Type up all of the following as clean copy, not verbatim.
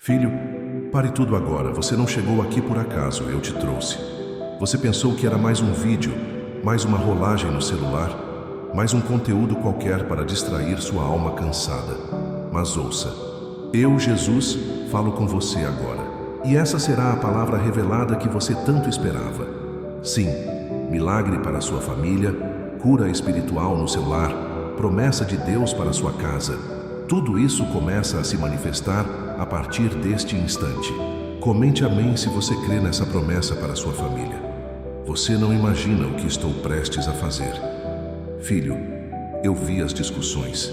Filho, pare tudo agora. Você não chegou aqui por acaso, eu te trouxe. Você pensou que era mais um vídeo, mais uma rolagem no celular, mais um conteúdo qualquer para distrair sua alma cansada. Mas ouça, eu, Jesus, falo com você agora. E essa será a palavra revelada que você tanto esperava. Sim, milagre para sua família, cura espiritual no seu lar, promessa de Deus para sua casa. Tudo isso começa a se manifestar a partir deste instante. Comente amém se você crê nessa promessa para sua família. Você não imagina o que estou prestes a fazer. Filho, eu vi as discussões.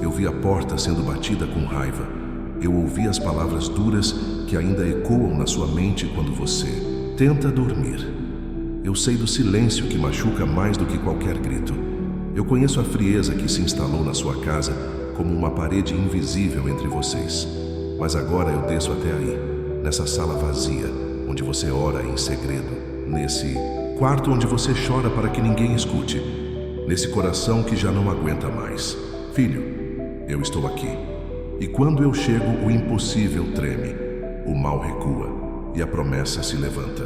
Eu vi a porta sendo batida com raiva. Eu ouvi as palavras duras que ainda ecoam na sua mente quando você tenta dormir. Eu sei do silêncio que machuca mais do que qualquer grito. Eu conheço a frieza que se instalou na sua casa como uma parede invisível entre vocês. Mas agora eu desço até aí, nessa sala vazia, onde você ora em segredo, nesse quarto onde você chora para que ninguém escute, nesse coração que já não aguenta mais. Filho, eu estou aqui. E quando eu chego, o impossível treme, o mal recua e a promessa se levanta.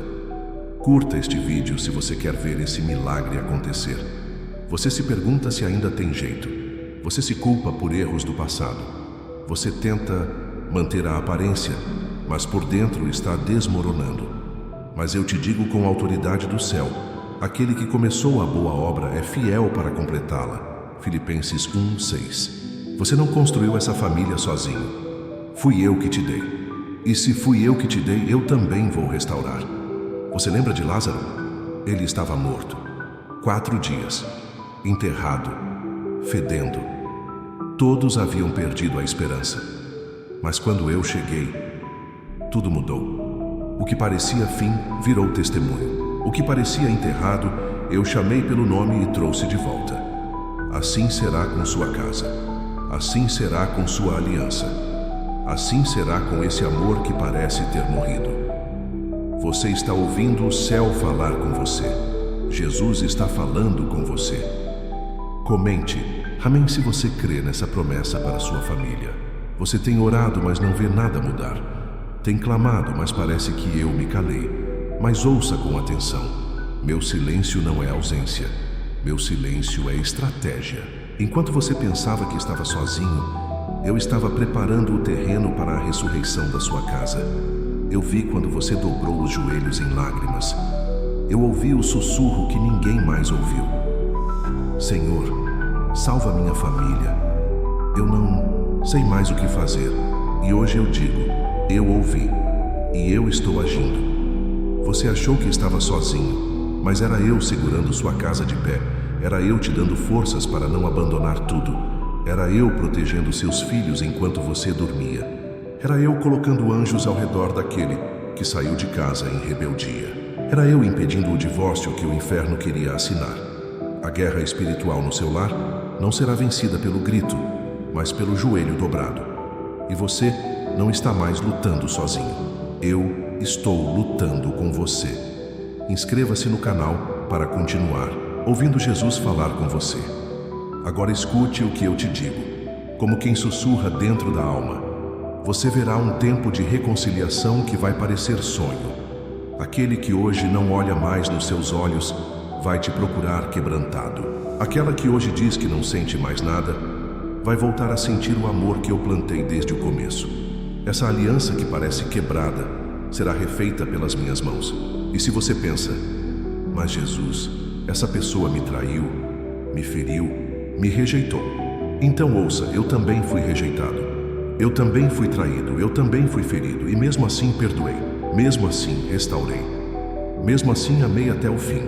Curta este vídeo se você quer ver esse milagre acontecer. Você se pergunta se ainda tem jeito. Você se culpa por erros do passado. Você tenta manter a aparência, mas por dentro está desmoronando. Mas eu te digo com a autoridade do céu, aquele que começou a boa obra é fiel para completá-la. Filipenses 1:6. Você não construiu essa família sozinho. Fui eu que te dei. E se fui eu que te dei, eu também vou restaurar. Você lembra de Lázaro? Ele estava morto. 4 dias. Enterrado. Fedendo. Todos haviam perdido a esperança. Mas quando eu cheguei, tudo mudou. O que parecia fim virou testemunho. O que parecia enterrado, eu chamei pelo nome e trouxe de volta. Assim será com sua casa. Assim será com sua aliança. Assim será com esse amor que parece ter morrido. Você está ouvindo o céu falar com você. Jesus está falando com você. Comente, amém se você crê nessa promessa para sua família. Você tem orado, mas não vê nada mudar. Tem clamado, mas parece que eu me calei. Mas ouça com atenção. Meu silêncio não é ausência. Meu silêncio é estratégia. Enquanto você pensava que estava sozinho, eu estava preparando o terreno para a ressurreição da sua casa. Eu vi quando você dobrou os joelhos em lágrimas. Eu ouvi o sussurro que ninguém mais ouviu. Senhor, salva minha família. Eu não sei mais o que fazer. E hoje eu digo, eu ouvi. E eu estou agindo. Você achou que estava sozinho, mas era eu segurando sua casa de pé. Era eu te dando forças para não abandonar tudo. Era eu protegendo seus filhos enquanto você dormia. Era eu colocando anjos ao redor daquele que saiu de casa em rebeldia. Era eu impedindo o divórcio que o inferno queria assinar. A guerra espiritual no seu lar não será vencida pelo grito, mas pelo joelho dobrado. E você não está mais lutando sozinho. Eu estou lutando com você. Inscreva-se no canal para continuar ouvindo Jesus falar com você. Agora escute o que eu te digo, como quem sussurra dentro da alma. Você verá um tempo de reconciliação que vai parecer sonho. Aquele que hoje não olha mais nos seus olhos vai te procurar quebrantado. Aquela que hoje diz que não sente mais nada vai voltar a sentir o amor que eu plantei desde o começo. Essa aliança que parece quebrada será refeita pelas minhas mãos. E se você pensa, mas Jesus, essa pessoa me traiu, me feriu, me rejeitou. Então ouça, eu também fui rejeitado. Eu também fui traído, eu também fui ferido. E mesmo assim perdoei. Mesmo assim restaurei. Mesmo assim amei até o fim.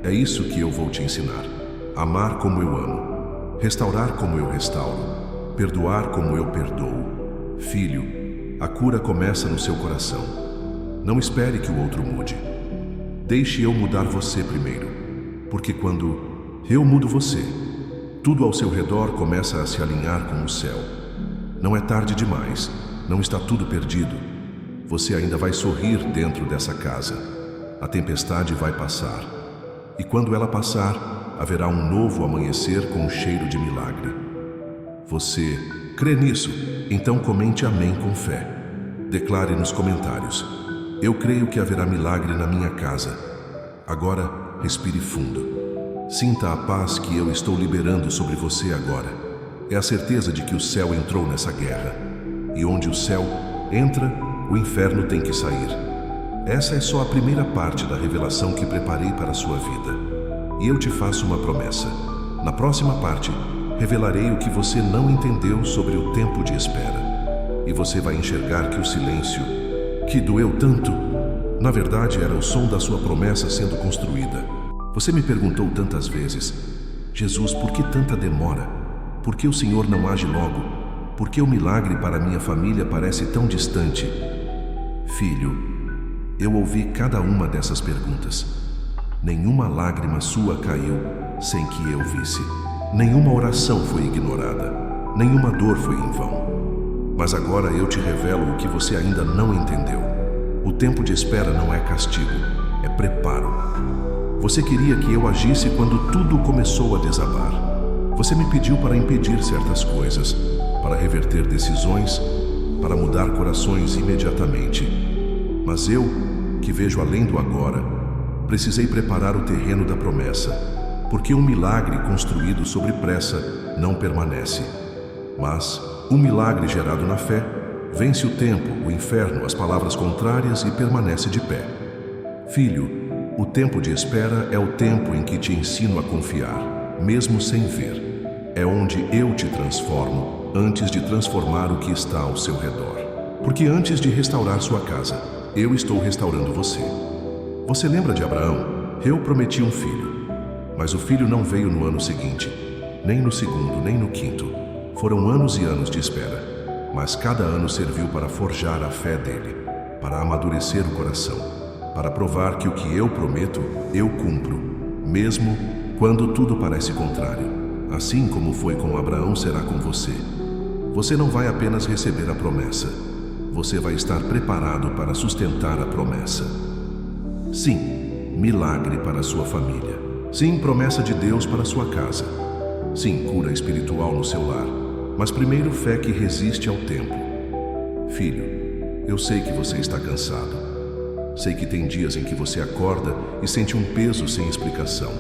É isso que eu vou te ensinar. Amar como eu amo. Restaurar como eu restauro. Perdoar como eu perdoo. Filho, a cura começa no seu coração. Não espere que o outro mude. Deixe eu mudar você primeiro. Porque quando eu mudo você, tudo ao seu redor começa a se alinhar com o céu. Não é tarde demais. Não está tudo perdido. Você ainda vai sorrir dentro dessa casa. A tempestade vai passar. E quando ela passar, haverá um novo amanhecer com um cheiro de milagre. Você crê nisso? Então comente amém com fé. Declare nos comentários: eu creio que haverá milagre na minha casa. Agora, respire fundo. Sinta a paz que eu estou liberando sobre você agora. É a certeza de que o céu entrou nessa guerra. E onde o céu entra, o inferno tem que sair. Essa é só a primeira parte da revelação que preparei para a sua vida. E eu te faço uma promessa. Na próxima parte, revelarei o que você não entendeu sobre o tempo de espera. E você vai enxergar que o silêncio, que doeu tanto, na verdade era o som da sua promessa sendo construída. Você me perguntou tantas vezes: Jesus, por que tanta demora? Por que o Senhor não age logo? Por que o milagre para minha família parece tão distante? Filho, eu ouvi cada uma dessas perguntas. Nenhuma lágrima sua caiu sem que eu visse. Nenhuma oração foi ignorada. Nenhuma dor foi em vão. Mas agora eu te revelo o que você ainda não entendeu. O tempo de espera não é castigo, é preparo. Você queria que eu agisse quando tudo começou a desabar. Você me pediu para impedir certas coisas, para reverter decisões, para mudar corações imediatamente. Mas eu, que vejo além do agora, precisei preparar o terreno da promessa, porque um milagre construído sobre pressa não permanece. Mas um milagre gerado na fé vence o tempo, o inferno, as palavras contrárias e permanece de pé. Filho, o tempo de espera é o tempo em que te ensino a confiar, mesmo sem ver. É onde eu te transformo antes de transformar o que está ao seu redor. Porque antes de restaurar sua casa, eu estou restaurando você. Você lembra de Abraão? Eu prometi um filho, mas o filho não veio no ano seguinte, nem no segundo, nem no quinto. Foram anos e anos de espera, mas cada ano serviu para forjar a fé dele, para amadurecer o coração, para provar que o que eu prometo, eu cumpro, mesmo quando tudo parece contrário. Assim como foi com Abraão, será com você. Você não vai apenas receber a promessa, você vai estar preparado para sustentar a promessa. Sim, milagre para a sua família. Sim, promessa de Deus para a sua casa. Sim, cura espiritual no seu lar. Mas primeiro, fé que resiste ao tempo. Filho, eu sei que você está cansado. Sei que tem dias em que você acorda e sente um peso sem explicação.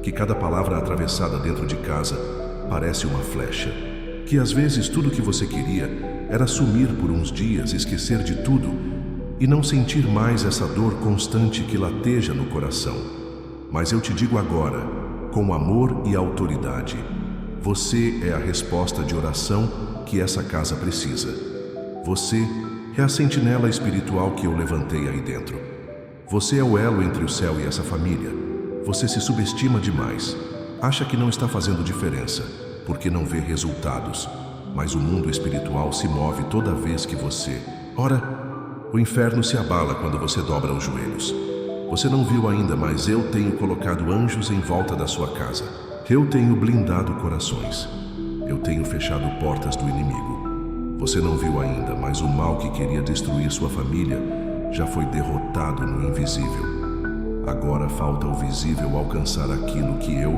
Que cada palavra atravessada dentro de casa parece uma flecha. Que às vezes tudo que você queria era sumir por uns dias, esquecer de tudo e não sentir mais essa dor constante que lateja no coração. Mas eu te digo agora, com amor e autoridade, você é a resposta de oração que essa casa precisa. Você é a sentinela espiritual que eu levantei aí dentro. Você é o elo entre o céu e essa família. Você se subestima demais. Acha que não está fazendo diferença, porque não vê resultados. Mas o mundo espiritual se move toda vez que você ora. O inferno se abala quando você dobra os joelhos. Você não viu ainda, mas eu tenho colocado anjos em volta da sua casa. Eu tenho blindado corações. Eu tenho fechado portas do inimigo. Você não viu ainda, mas o mal que queria destruir sua família já foi derrotado no invisível. Agora falta o visível alcançar aquilo que eu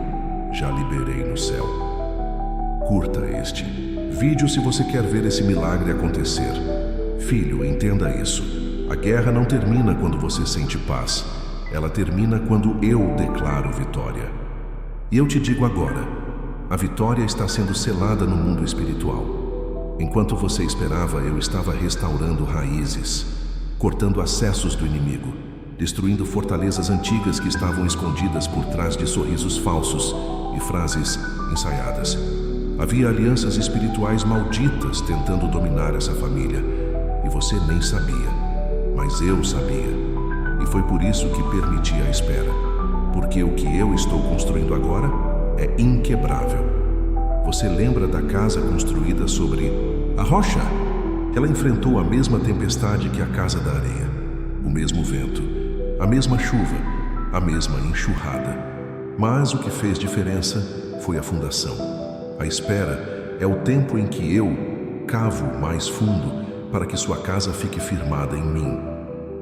já liberei no céu. Curta este vídeo se você quer ver esse milagre acontecer. Filho, entenda isso. A guerra não termina quando você sente paz. Ela termina quando eu declaro vitória. E eu te digo agora, a vitória está sendo selada no mundo espiritual. Enquanto você esperava, eu estava restaurando raízes, cortando acessos do inimigo, destruindo fortalezas antigas que estavam escondidas por trás de sorrisos falsos e frases ensaiadas. Havia alianças espirituais malditas tentando dominar essa família, e você nem sabia, mas eu sabia. E foi por isso que permiti a espera, porque o que eu estou construindo agora é inquebrável. Você lembra da casa construída sobre a rocha? Ela enfrentou a mesma tempestade que a casa da areia, o mesmo vento, a mesma chuva, a mesma enxurrada. Mas o que fez diferença foi a fundação. A espera é o tempo em que eu cavo mais fundo para que sua casa fique firmada em mim.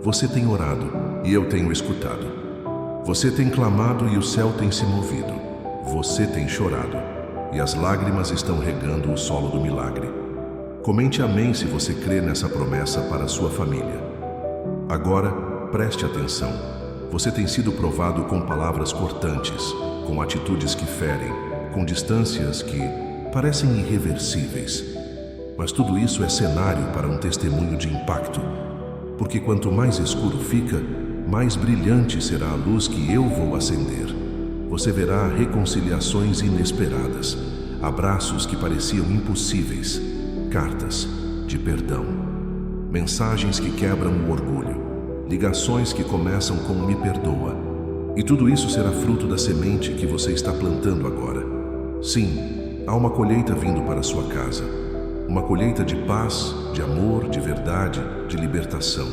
Você tem orado e eu tenho escutado. Você tem clamado e o céu tem se movido. Você tem chorado e as lágrimas estão regando o solo do milagre. Comente amém se você crê nessa promessa para a sua família. Agora, preste atenção. Você tem sido provado com palavras cortantes, com atitudes que ferem, com distâncias que parecem irreversíveis. Mas tudo isso é cenário para um testemunho de impacto, porque quanto mais escuro fica, mais brilhante será a luz que eu vou acender. Você verá reconciliações inesperadas, abraços que pareciam impossíveis, cartas de perdão, mensagens que quebram o orgulho, ligações que começam com "me perdoa". E tudo isso será fruto da semente que você está plantando agora. Sim, há uma colheita vindo para a sua casa. Uma colheita de paz, de amor, de verdade, de libertação.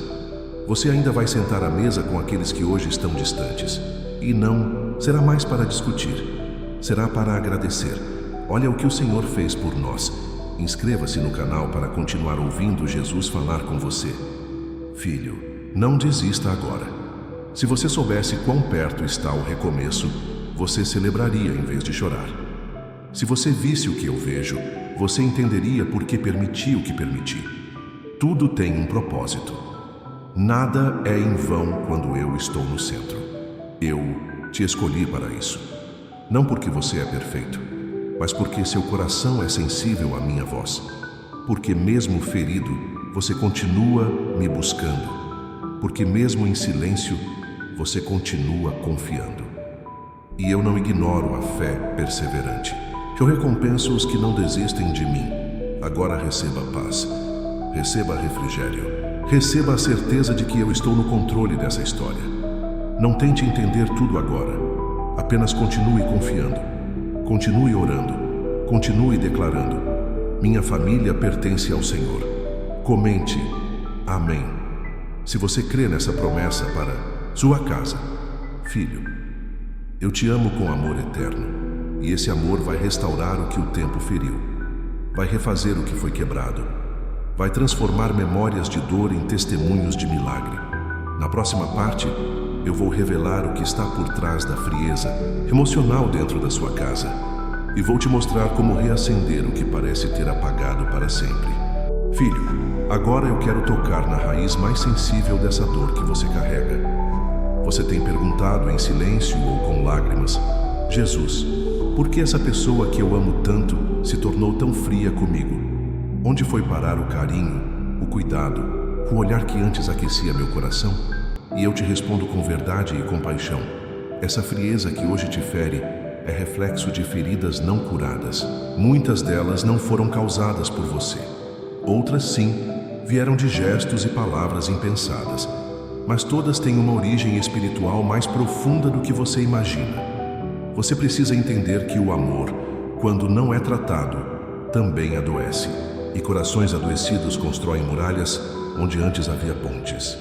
Você ainda vai sentar à mesa com aqueles que hoje estão distantes. E não será mais para discutir. Será para agradecer. Olha o que o Senhor fez por nós. Inscreva-se no canal para continuar ouvindo Jesus falar com você. Filho, não desista agora. Se você soubesse quão perto está o recomeço, você celebraria em vez de chorar. Se você visse o que eu vejo, você entenderia por que permiti o que permiti. Tudo tem um propósito. Nada é em vão quando eu estou no centro. Eu te escolhi para isso. Não porque você é perfeito, mas porque seu coração é sensível à minha voz. Porque mesmo ferido, você continua me buscando. Porque mesmo em silêncio, você continua confiando. E eu não ignoro a fé perseverante. Eu recompenso os que não desistem de mim. Agora receba paz, receba refrigério, receba a certeza de que eu estou no controle dessa história. Não tente entender tudo agora. Apenas continue confiando, continue orando, continue declarando: minha família pertence ao Senhor. Comente amém se você crê nessa promessa para sua casa. Filho, eu te amo com amor eterno. E esse amor vai restaurar o que o tempo feriu. Vai refazer o que foi quebrado. Vai transformar memórias de dor em testemunhos de milagre. Na próxima parte, eu vou revelar o que está por trás da frieza emocional dentro da sua casa. E vou te mostrar como reacender o que parece ter apagado para sempre. Filho, agora eu quero tocar na raiz mais sensível dessa dor que você carrega. Você tem perguntado em silêncio ou com lágrimas: Jesus, por que essa pessoa que eu amo tanto se tornou tão fria comigo? Onde foi parar o carinho, o cuidado, o olhar que antes aquecia meu coração? E eu te respondo com verdade e compaixão: essa frieza que hoje te fere é reflexo de feridas não curadas. Muitas delas não foram causadas por você. Outras, sim, vieram de gestos e palavras impensadas. Mas todas têm uma origem espiritual mais profunda do que você imagina. Você precisa entender que o amor, quando não é tratado, também adoece. E corações adoecidos constroem muralhas onde antes havia pontes.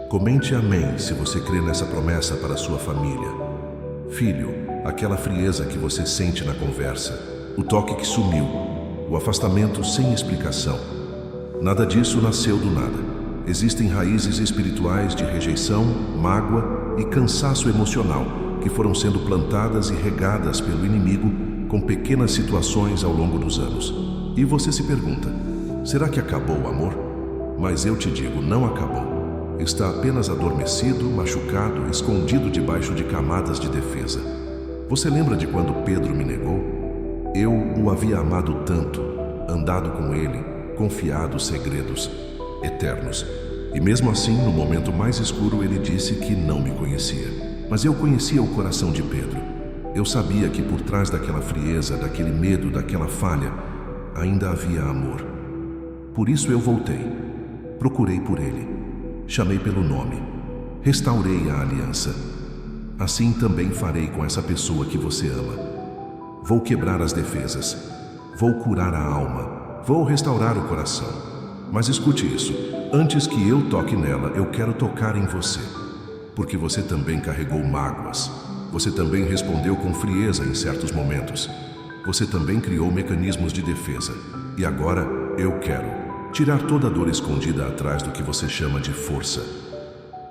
Comente amém se você crê nessa promessa para sua família. Filho, aquela frieza que você sente na conversa, o toque que sumiu, o afastamento sem explicação. Nada disso nasceu do nada. Existem raízes espirituais de rejeição, mágoa e cansaço emocional que foram sendo plantadas e regadas pelo inimigo com pequenas situações ao longo dos anos. E você se pergunta: será que acabou o amor? Mas eu te digo, não acabou. Está apenas adormecido, machucado, escondido debaixo de camadas de defesa. Você lembra de quando Pedro me negou? Eu o havia amado tanto, andado com ele, confiado segredos eternos. E mesmo assim, no momento mais escuro, ele disse que não me conhecia. Mas eu conhecia o coração de Pedro. Eu sabia que por trás daquela frieza, daquele medo, daquela falha, ainda havia amor. Por isso eu voltei. Procurei por ele. Chamei pelo nome. Restaurei a aliança. Assim também farei com essa pessoa que você ama. Vou quebrar as defesas. Vou curar a alma. Vou restaurar o coração. Mas escute isso. Antes que eu toque nela, eu quero tocar em você. Porque você também carregou mágoas. Você também respondeu com frieza em certos momentos. Você também criou mecanismos de defesa. E agora eu quero tirar toda a dor escondida atrás do que você chama de força.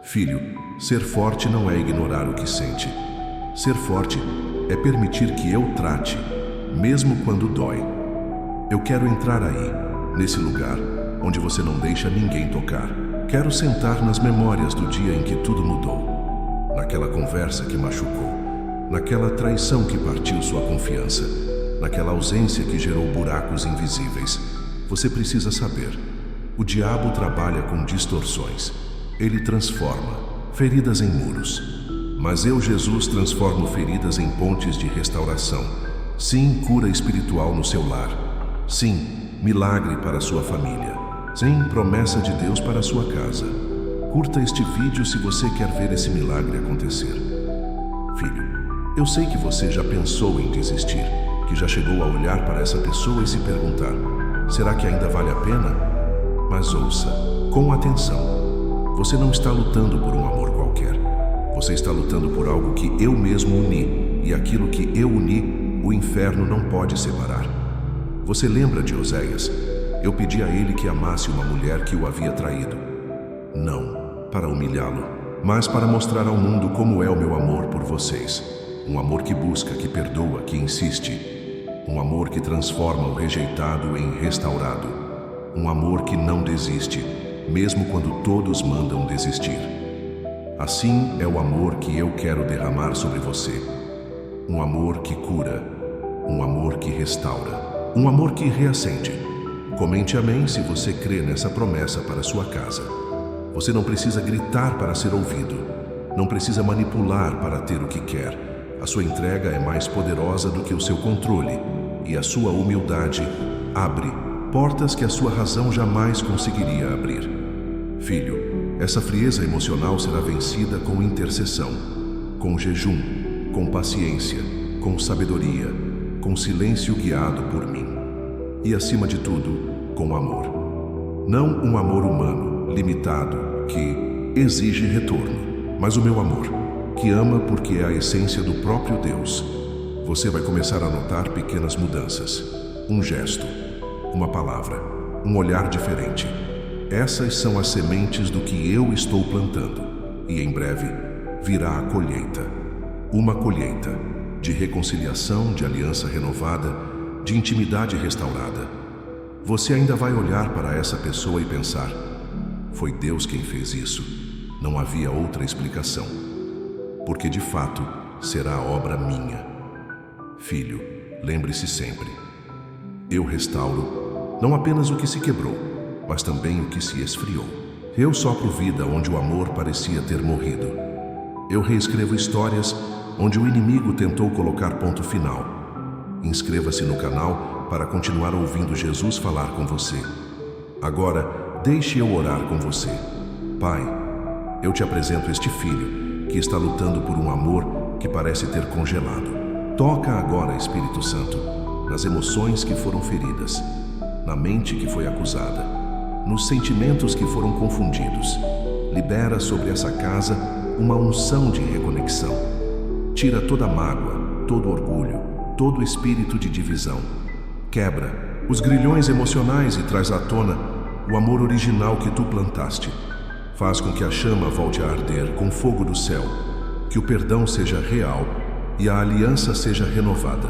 Filho, ser forte não é ignorar o que sente. Ser forte é permitir que eu trate, mesmo quando dói. Eu quero entrar aí, nesse lugar onde você não deixa ninguém tocar. Quero sentar nas memórias do dia em que tudo mudou, naquela conversa que machucou, naquela traição que partiu sua confiança, naquela ausência que gerou buracos invisíveis. Você precisa saber, o diabo trabalha com distorções. Ele transforma feridas em muros. Mas eu, Jesus, transformo feridas em pontes de restauração. Sim, cura espiritual no seu lar. Sim, milagre para a sua família. Sim, promessa de Deus para a sua casa. Curta este vídeo se você quer ver esse milagre acontecer. Filho, eu sei que você já pensou em desistir, que já chegou a olhar para essa pessoa e se perguntar: será que ainda vale a pena? Mas ouça, com atenção. Você não está lutando por um amor qualquer. Você está lutando por algo que eu mesmo uni, e aquilo que eu uni, o inferno não pode separar. Você lembra de Oséias? Eu pedi a ele que amasse uma mulher que o havia traído. Não para humilhá-lo, mas para mostrar ao mundo como é o meu amor por vocês. Um amor que busca, que perdoa, que insiste. Um amor que transforma o rejeitado em restaurado. Um amor que não desiste, mesmo quando todos mandam desistir. Assim é o amor que eu quero derramar sobre você. Um amor que cura, um amor que restaura, um amor que reacende. Comente amém se você crê nessa promessa para sua casa. Você não precisa gritar para ser ouvido, não precisa manipular para ter o que quer. A sua entrega é mais poderosa do que o seu controle, e a sua humildade abre portas que a sua razão jamais conseguiria abrir. Filho, essa frieza emocional será vencida com intercessão, com jejum, com paciência, com sabedoria, com silêncio guiado por mim. E, acima de tudo, com amor. Não um amor humano, limitado, que exige retorno, mas o meu amor, que ama porque é a essência do próprio Deus. Você vai começar a notar pequenas mudanças. Um gesto, uma palavra, um olhar diferente. Essas são as sementes do que eu estou plantando. E em breve virá a colheita. Uma colheita de reconciliação, de aliança renovada, de intimidade restaurada. Você ainda vai olhar para essa pessoa e pensar: foi Deus quem fez isso. Não havia outra explicação. Porque de fato será obra minha. Filho, lembre-se sempre: eu restauro não apenas o que se quebrou, mas também o que se esfriou. Eu sopro vida onde o amor parecia ter morrido. Eu reescrevo histórias onde o inimigo tentou colocar ponto final. Inscreva-se no canal para continuar ouvindo Jesus falar com você. Agora, deixe eu orar com você. Pai, eu te apresento este filho que está lutando por um amor que parece ter congelado. Toca agora, Espírito Santo, nas emoções que foram feridas, na mente que foi acusada, nos sentimentos que foram confundidos. Libera sobre essa casa uma unção de reconexão. Tira toda mágoa, todo orgulho, todo espírito de divisão. Quebra os grilhões emocionais e traz à tona o amor original que tu plantaste. Faz com que a chama volte a arder com fogo do céu, que o perdão seja real e a aliança seja renovada.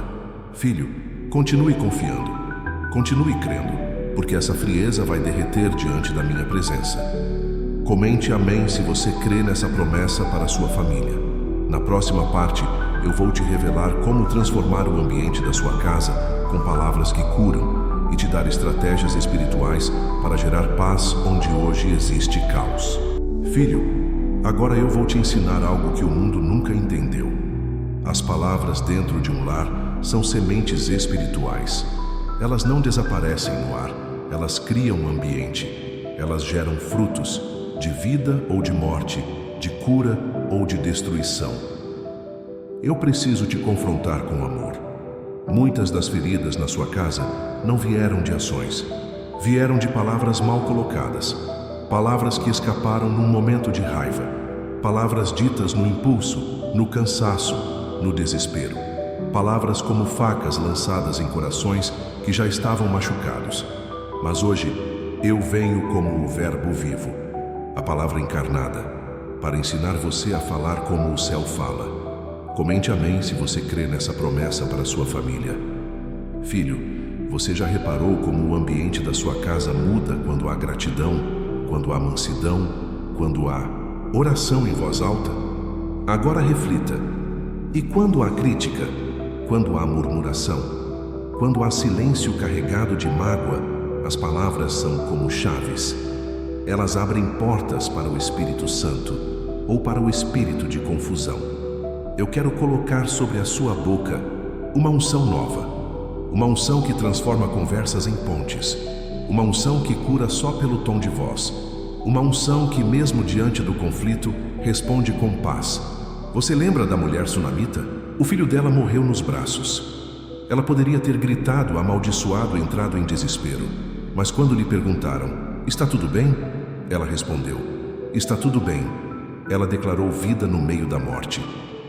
Filho, continue confiando, continue crendo, porque essa frieza vai derreter diante da minha presença. Comente amém se você crê nessa promessa para a sua família. Na próxima parte, eu vou te revelar como transformar o ambiente da sua casa com palavras que curam e te dar estratégias espirituais para gerar paz onde hoje existe caos. Filho, agora eu vou te ensinar algo que o mundo nunca entendeu. As palavras dentro de um lar são sementes espirituais. Elas não desaparecem no ar, elas criam um ambiente. Elas geram frutos de vida ou de morte, de cura ou de destruição. Eu preciso te confrontar com amor. Muitas das feridas na sua casa não vieram de ações, vieram de palavras mal colocadas, palavras que escaparam num momento de raiva, palavras ditas no impulso, no cansaço, no desespero, palavras como facas lançadas em corações que já estavam machucados. Mas hoje eu venho como o Verbo vivo, a palavra encarnada, para ensinar você a falar como o céu fala. Comente amém se você crê nessa promessa para sua família. Filho, Você já reparou como o ambiente da sua casa muda quando há gratidão, quando há mansidão, quando há oração em voz alta? Agora reflita. E quando há crítica? Quando há murmuração? Quando há silêncio carregado de mágoa, as palavras são como chaves. Elas abrem portas para o Espírito Santo ou para o espírito de confusão. Eu quero colocar sobre a sua boca uma unção nova. Uma unção que transforma conversas em pontes. Uma unção que cura só pelo tom de voz. Uma unção que, mesmo diante do conflito, responde com paz. Você lembra da mulher sunamita? O filho dela morreu nos braços. Ela poderia ter gritado, amaldiçoado, entrado em desespero. Mas quando lhe perguntaram, está tudo bem? Ela respondeu, está tudo bem. Ela declarou vida no meio da morte.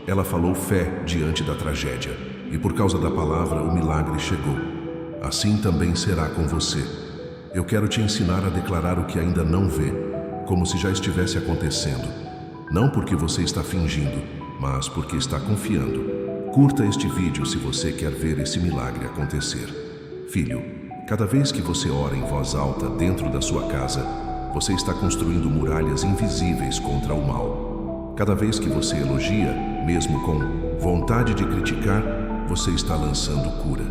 Ela falou fé diante da tragédia. E por causa da palavra, o milagre chegou. Assim também será com você. Eu quero te ensinar a declarar o que ainda não vê, como se já estivesse acontecendo. Não porque você está fingindo, mas porque está confiando. Curta este vídeo se você quer ver esse milagre acontecer. Filho, cada vez que você ora em voz alta dentro da sua casa, você está construindo muralhas invisíveis contra o mal. Cada vez que você elogia, mesmo com vontade de criticar, você está lançando cura.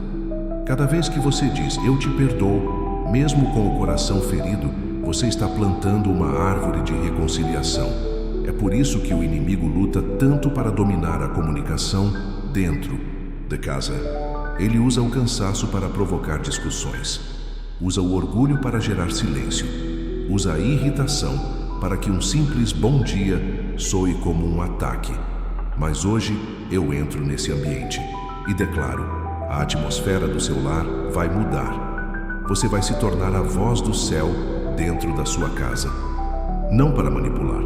Cada vez que você diz, eu te perdoo, mesmo com o coração ferido, você está plantando uma árvore de reconciliação. É por isso que o inimigo luta tanto para dominar a comunicação dentro da casa. Ele usa o cansaço para provocar discussões. Usa o orgulho para gerar silêncio. Usa a irritação para que um simples bom dia soe como um ataque. Mas hoje eu entro nesse ambiente e declaro, a atmosfera do seu lar vai mudar. Você vai se tornar a voz do céu dentro da sua casa. Não para manipular,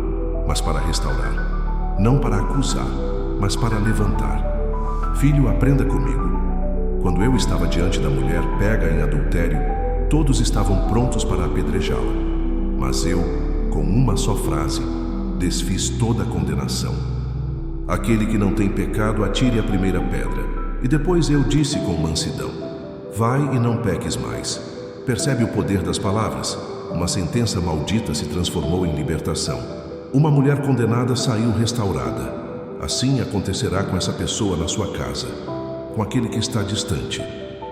mas para restaurar. Não para acusar, mas para levantar. Filho, aprenda comigo. Quando eu estava diante da mulher pega em adultério, todos estavam prontos para apedrejá-la. Mas eu, com uma só frase, desfiz toda a condenação. Aquele que não tem pecado, atire a primeira pedra. E depois eu disse com mansidão, vai e não peques mais. Percebe o poder das palavras? Uma sentença maldita se transformou em libertação. Uma mulher condenada saiu restaurada. Assim acontecerá com essa pessoa na sua casa, com aquele que está distante,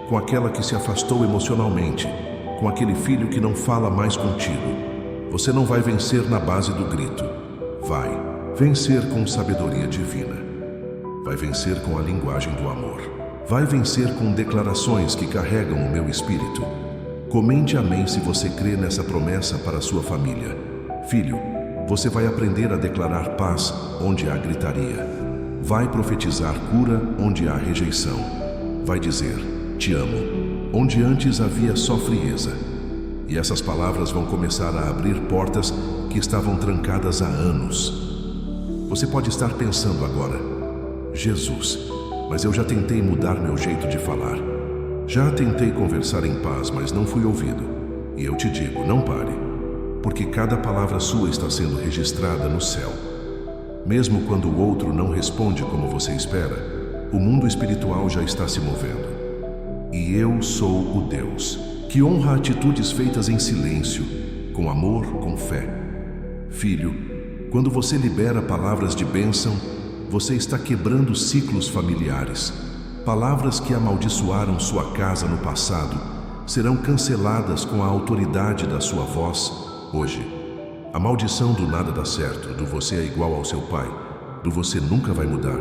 com aquela que se afastou emocionalmente, com aquele filho que não fala mais contigo. Você não vai vencer na base do grito. Vai vencer com sabedoria divina. Vai vencer com a linguagem do amor. Vai vencer com declarações que carregam o meu espírito. Comente amém se você crê nessa promessa para a sua família. Filho, você vai aprender a declarar paz onde há gritaria. Vai profetizar cura onde há rejeição. Vai dizer, te amo, onde antes havia só frieza. E essas palavras vão começar a abrir portas que estavam trancadas há anos. Você pode estar pensando agora, Jesus, mas eu já tentei mudar meu jeito de falar. Já tentei conversar em paz, mas não fui ouvido. E eu te digo, não pare, porque cada palavra sua está sendo registrada no céu. Mesmo quando o outro não responde como você espera, o mundo espiritual já está se movendo. E eu sou o Deus que honra atitudes feitas em silêncio, com amor, com fé. Filho, quando você libera palavras de bênção, você está quebrando ciclos familiares. Palavras que amaldiçoaram sua casa no passado serão canceladas com a autoridade da sua voz hoje. A maldição do nada dá certo, do você é igual ao seu pai, do você nunca vai mudar.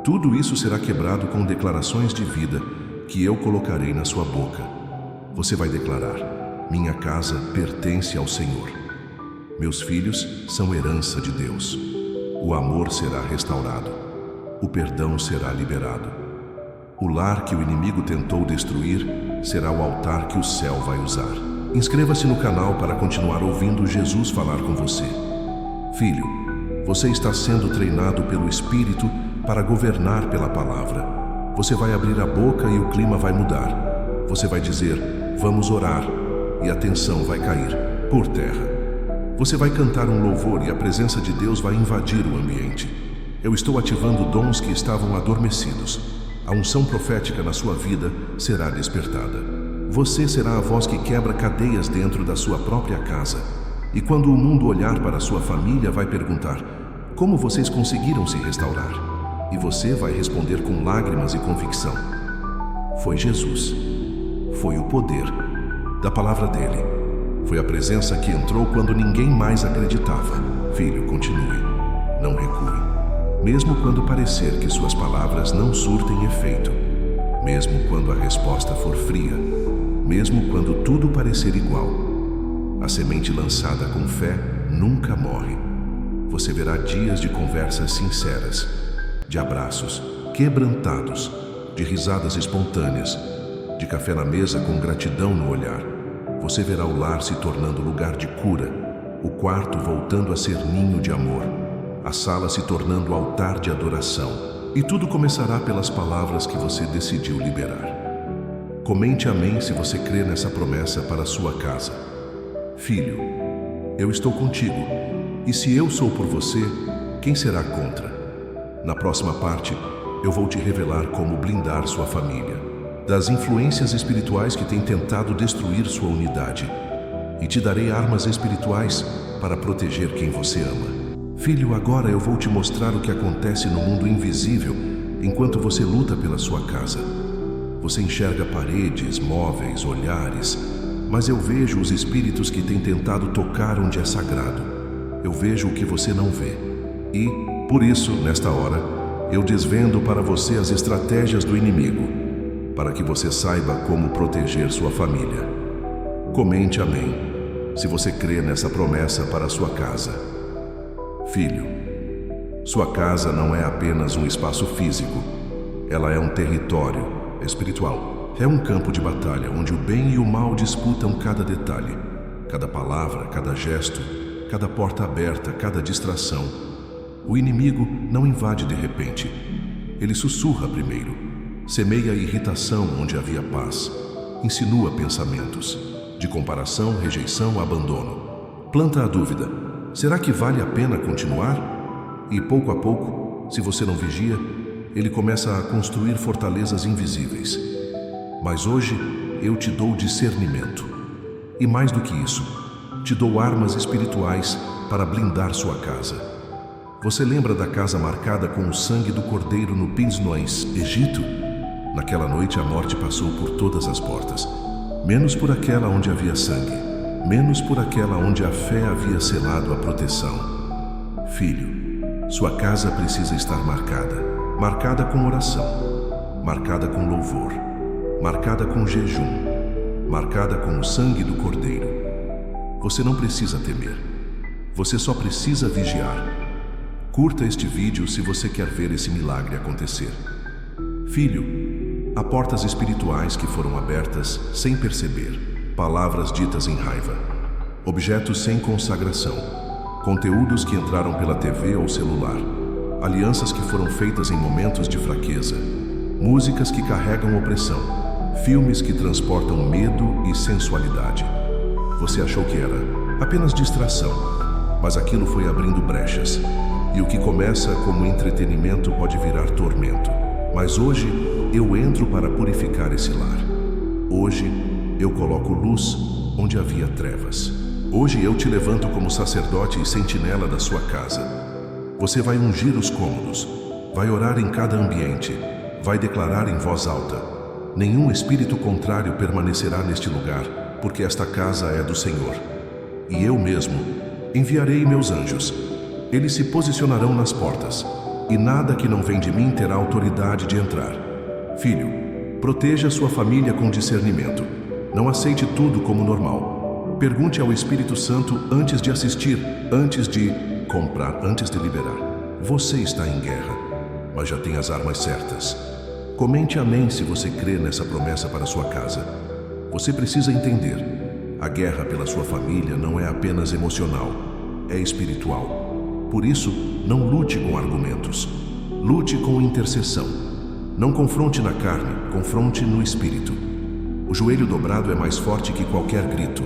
Tudo isso será quebrado com declarações de vida que eu colocarei na sua boca. Você vai declarar, minha casa pertence ao Senhor. Meus filhos são herança de Deus. O amor será restaurado. O perdão será liberado. O lar que o inimigo tentou destruir será o altar que o céu vai usar. Inscreva-se no canal para continuar ouvindo Jesus falar com você. Filho, você está sendo treinado pelo Espírito para governar pela palavra. Você vai abrir a boca e o clima vai mudar. Você vai dizer, vamos orar, e a tensão vai cair por terra. Você vai cantar um louvor e a presença de Deus vai invadir o ambiente. Eu estou ativando dons que estavam adormecidos. A unção profética na sua vida será despertada. Você será a voz que quebra cadeias dentro da sua própria casa. E quando o mundo olhar para a sua família, vai perguntar: como vocês conseguiram se restaurar? E você vai responder com lágrimas e convicção: foi Jesus. Foi o poder da palavra dele. Foi a presença que entrou quando ninguém mais acreditava. Filho, continue. Não recue. Mesmo quando parecer que suas palavras não surtem efeito. Mesmo quando a resposta for fria. Mesmo quando tudo parecer igual. A semente lançada com fé nunca morre. Você verá dias de conversas sinceras, de abraços quebrantados, de risadas espontâneas, de café na mesa com gratidão no olhar. Você verá o lar se tornando lugar de cura, o quarto voltando a ser ninho de amor, a sala se tornando altar de adoração. E tudo começará pelas palavras que você decidiu liberar. Comente amém se você crê nessa promessa para a sua casa. Filho, eu estou contigo, e se eu sou por você, quem será contra? Na próxima parte, eu vou te revelar como blindar sua família das influências espirituais que têm tentado destruir sua unidade, e te darei armas espirituais para proteger quem você ama. Filho, agora eu vou te mostrar o que acontece no mundo invisível enquanto você luta pela sua casa. Você enxerga paredes, móveis, olhares, mas eu vejo os espíritos que têm tentado tocar onde é sagrado. Eu vejo o que você não vê. E, por isso, nesta hora, eu desvendo para você as estratégias do inimigo, para que você saiba como proteger sua família. Comente amém, se você crê nessa promessa para a sua casa. Filho, sua casa não é apenas um espaço físico, ela é um território espiritual. É um campo de batalha onde o bem e o mal disputam cada detalhe, cada palavra, cada gesto, cada porta aberta, cada distração. O inimigo não invade de repente. Ele sussurra primeiro, semeia irritação onde havia paz, insinua pensamentos de comparação, rejeição, abandono. Planta a dúvida: será que vale a pena continuar? E pouco a pouco, se você não vigia, ele começa a construir fortalezas invisíveis. Mas hoje eu te dou discernimento. E mais do que isso, te dou armas espirituais para blindar sua casa. Você lembra da casa marcada com o sangue do cordeiro no Pins-Nois, Egito? Naquela noite a morte passou por todas as portas, menos por aquela onde havia sangue, menos por aquela onde a fé havia selado a proteção. Filho, sua casa precisa estar marcada com oração, marcada com louvor, marcada com jejum, marcada com o sangue do cordeiro. Você não precisa temer, você só precisa vigiar. Curta este vídeo se você quer ver esse milagre acontecer. Filho, há portas espirituais que foram abertas sem perceber, palavras ditas em raiva, objetos sem consagração, conteúdos que entraram pela TV ou celular, alianças que foram feitas em momentos de fraqueza, músicas que carregam opressão, filmes que transportam medo e sensualidade. Você achou que era apenas distração, mas aquilo foi abrindo brechas. E o que começa como entretenimento pode virar tormento. Mas hoje eu entro para purificar esse lar. Hoje eu coloco luz onde havia trevas. Hoje eu te levanto como sacerdote e sentinela da sua casa. Você vai ungir os cômodos, vai orar em cada ambiente, vai declarar em voz alta: nenhum espírito contrário permanecerá neste lugar, porque esta casa é do Senhor. E eu mesmo enviarei meus anjos. Eles se posicionarão nas portas, e nada que não vem de mim terá autoridade de entrar. Filho, proteja sua família com discernimento. Não aceite tudo como normal. Pergunte ao Espírito Santo antes de assistir, antes de comprar, antes de liberar. Você está em guerra, mas já tem as armas certas. Comente amém se você crê nessa promessa para sua casa. Você precisa entender: a guerra pela sua família não é apenas emocional, é espiritual. Por isso, não lute com argumentos. Lute com intercessão. Não confronte na carne, confronte no espírito. O joelho dobrado é mais forte que qualquer grito.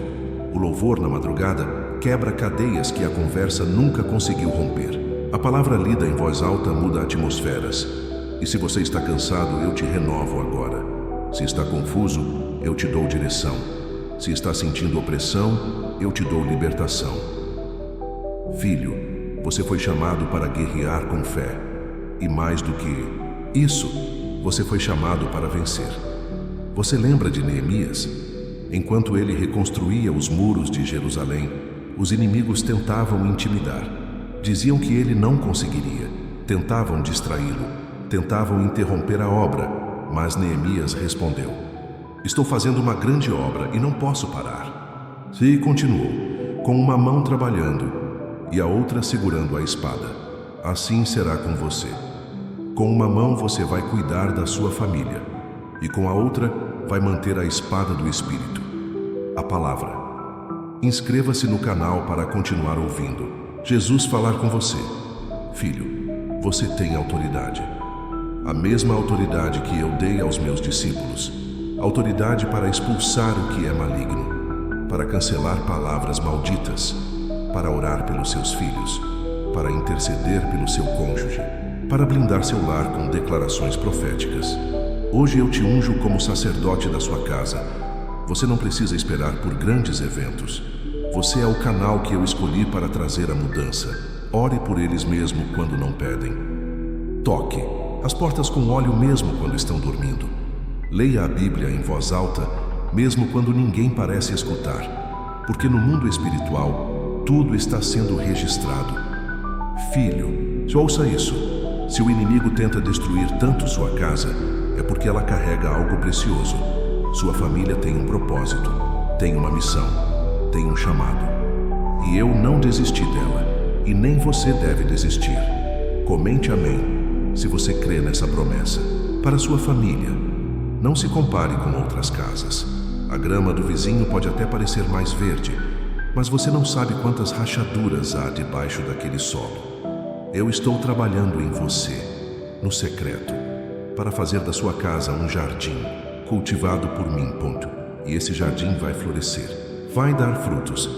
O louvor na madrugada quebra cadeias que a conversa nunca conseguiu romper. A palavra lida em voz alta muda atmosferas. E se você está cansado, eu te renovo agora. Se está confuso, eu te dou direção. Se está sentindo opressão, eu te dou libertação. Filho, você foi chamado para guerrear com fé. E mais do que isso, você foi chamado para vencer. Você lembra de Neemias? Enquanto ele reconstruía os muros de Jerusalém, os inimigos tentavam intimidar. Diziam que ele não conseguiria. Tentavam distraí-lo. Tentavam interromper a obra. Mas Neemias respondeu: estou fazendo uma grande obra e não posso parar. E continuou, com uma mão trabalhando e a outra segurando a espada. Assim será com você. Com uma mão você vai cuidar da sua família e com a outra vai manter a espada do Espírito, a palavra. Inscreva-se no canal para continuar ouvindo Jesus falar com você. Filho, você tem autoridade. A mesma autoridade que eu dei aos meus discípulos. Autoridade para expulsar o que é maligno, para cancelar palavras malditas, para orar pelos seus filhos, para interceder pelo seu cônjuge, para blindar seu lar com declarações proféticas. Hoje eu te unjo como sacerdote da sua casa. Você não precisa esperar por grandes eventos. Você é o canal que eu escolhi para trazer a mudança. Ore por eles mesmo quando não pedem. Toque as portas com óleo mesmo quando estão dormindo. Leia a Bíblia em voz alta, mesmo quando ninguém parece escutar. Porque no mundo espiritual, tudo está sendo registrado. Filho, ouça isso. Se o inimigo tenta destruir tanto sua casa, é porque ela carrega algo precioso. Sua família tem um propósito, tem uma missão, tem um chamado. E eu não desisti dela, e nem você deve desistir. Comente amém, se você crê nessa promessa. Para sua família, não se compare com outras casas. A grama do vizinho pode até parecer mais verde, mas você não sabe quantas rachaduras há debaixo daquele solo. Eu estou trabalhando em você, no secreto, para fazer da sua casa um jardim, cultivado por mim, ponto. E esse jardim vai florescer, vai dar frutos,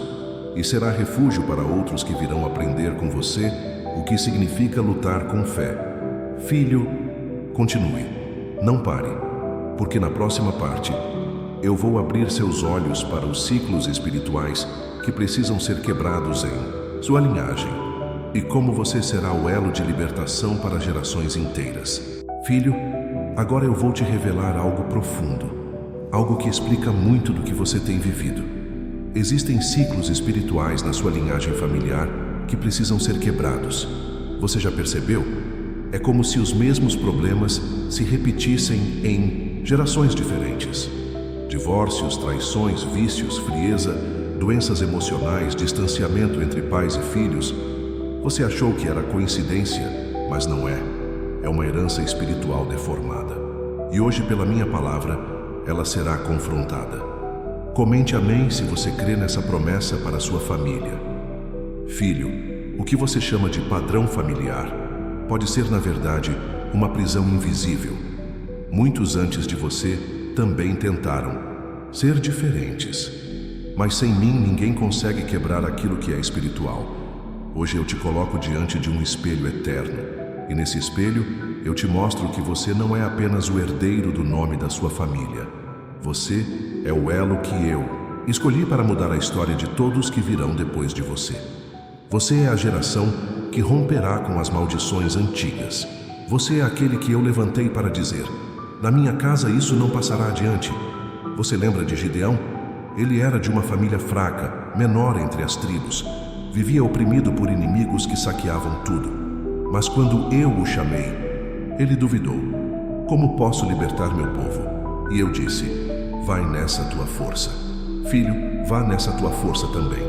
e será refúgio para outros que virão aprender com você o que significa lutar com fé. Filho, continue, não pare, porque na próxima parte, eu vou abrir seus olhos para os ciclos espirituais que precisam ser quebrados em sua linhagem, e como você será o elo de libertação para gerações inteiras. Filho, agora eu vou te revelar algo profundo, algo que explica muito do que você tem vivido. Existem ciclos espirituais na sua linhagem familiar que precisam ser quebrados. Você já percebeu? É como se os mesmos problemas se repetissem em gerações diferentes. Divórcios, traições, vícios, frieza, doenças emocionais, distanciamento entre pais e filhos. Você achou que era coincidência, mas não é. É uma herança espiritual deformada. E hoje, pela minha palavra, ela será confrontada. Comente amém se você crê nessa promessa para a sua família. Filho, o que você chama de padrão familiar pode ser, na verdade, uma prisão invisível. Muitos antes de você também tentaram ser diferentes. Mas sem mim ninguém consegue quebrar aquilo que é espiritual. Hoje eu te coloco diante de um espelho eterno. E nesse espelho eu te mostro que você não é apenas o herdeiro do nome da sua família. Você é o elo que eu escolhi para mudar a história de todos que virão depois de você. Você é a geração que romperá com as maldições antigas. Você é aquele que eu levantei para dizer: na minha casa isso não passará adiante. Você lembra de Gideão? Ele era de uma família fraca, menor entre as tribos. Vivia oprimido por inimigos que saqueavam tudo. Mas quando eu o chamei, ele duvidou. Como posso libertar meu povo? E eu disse: vai nessa tua força. Filho, vá nessa tua força também.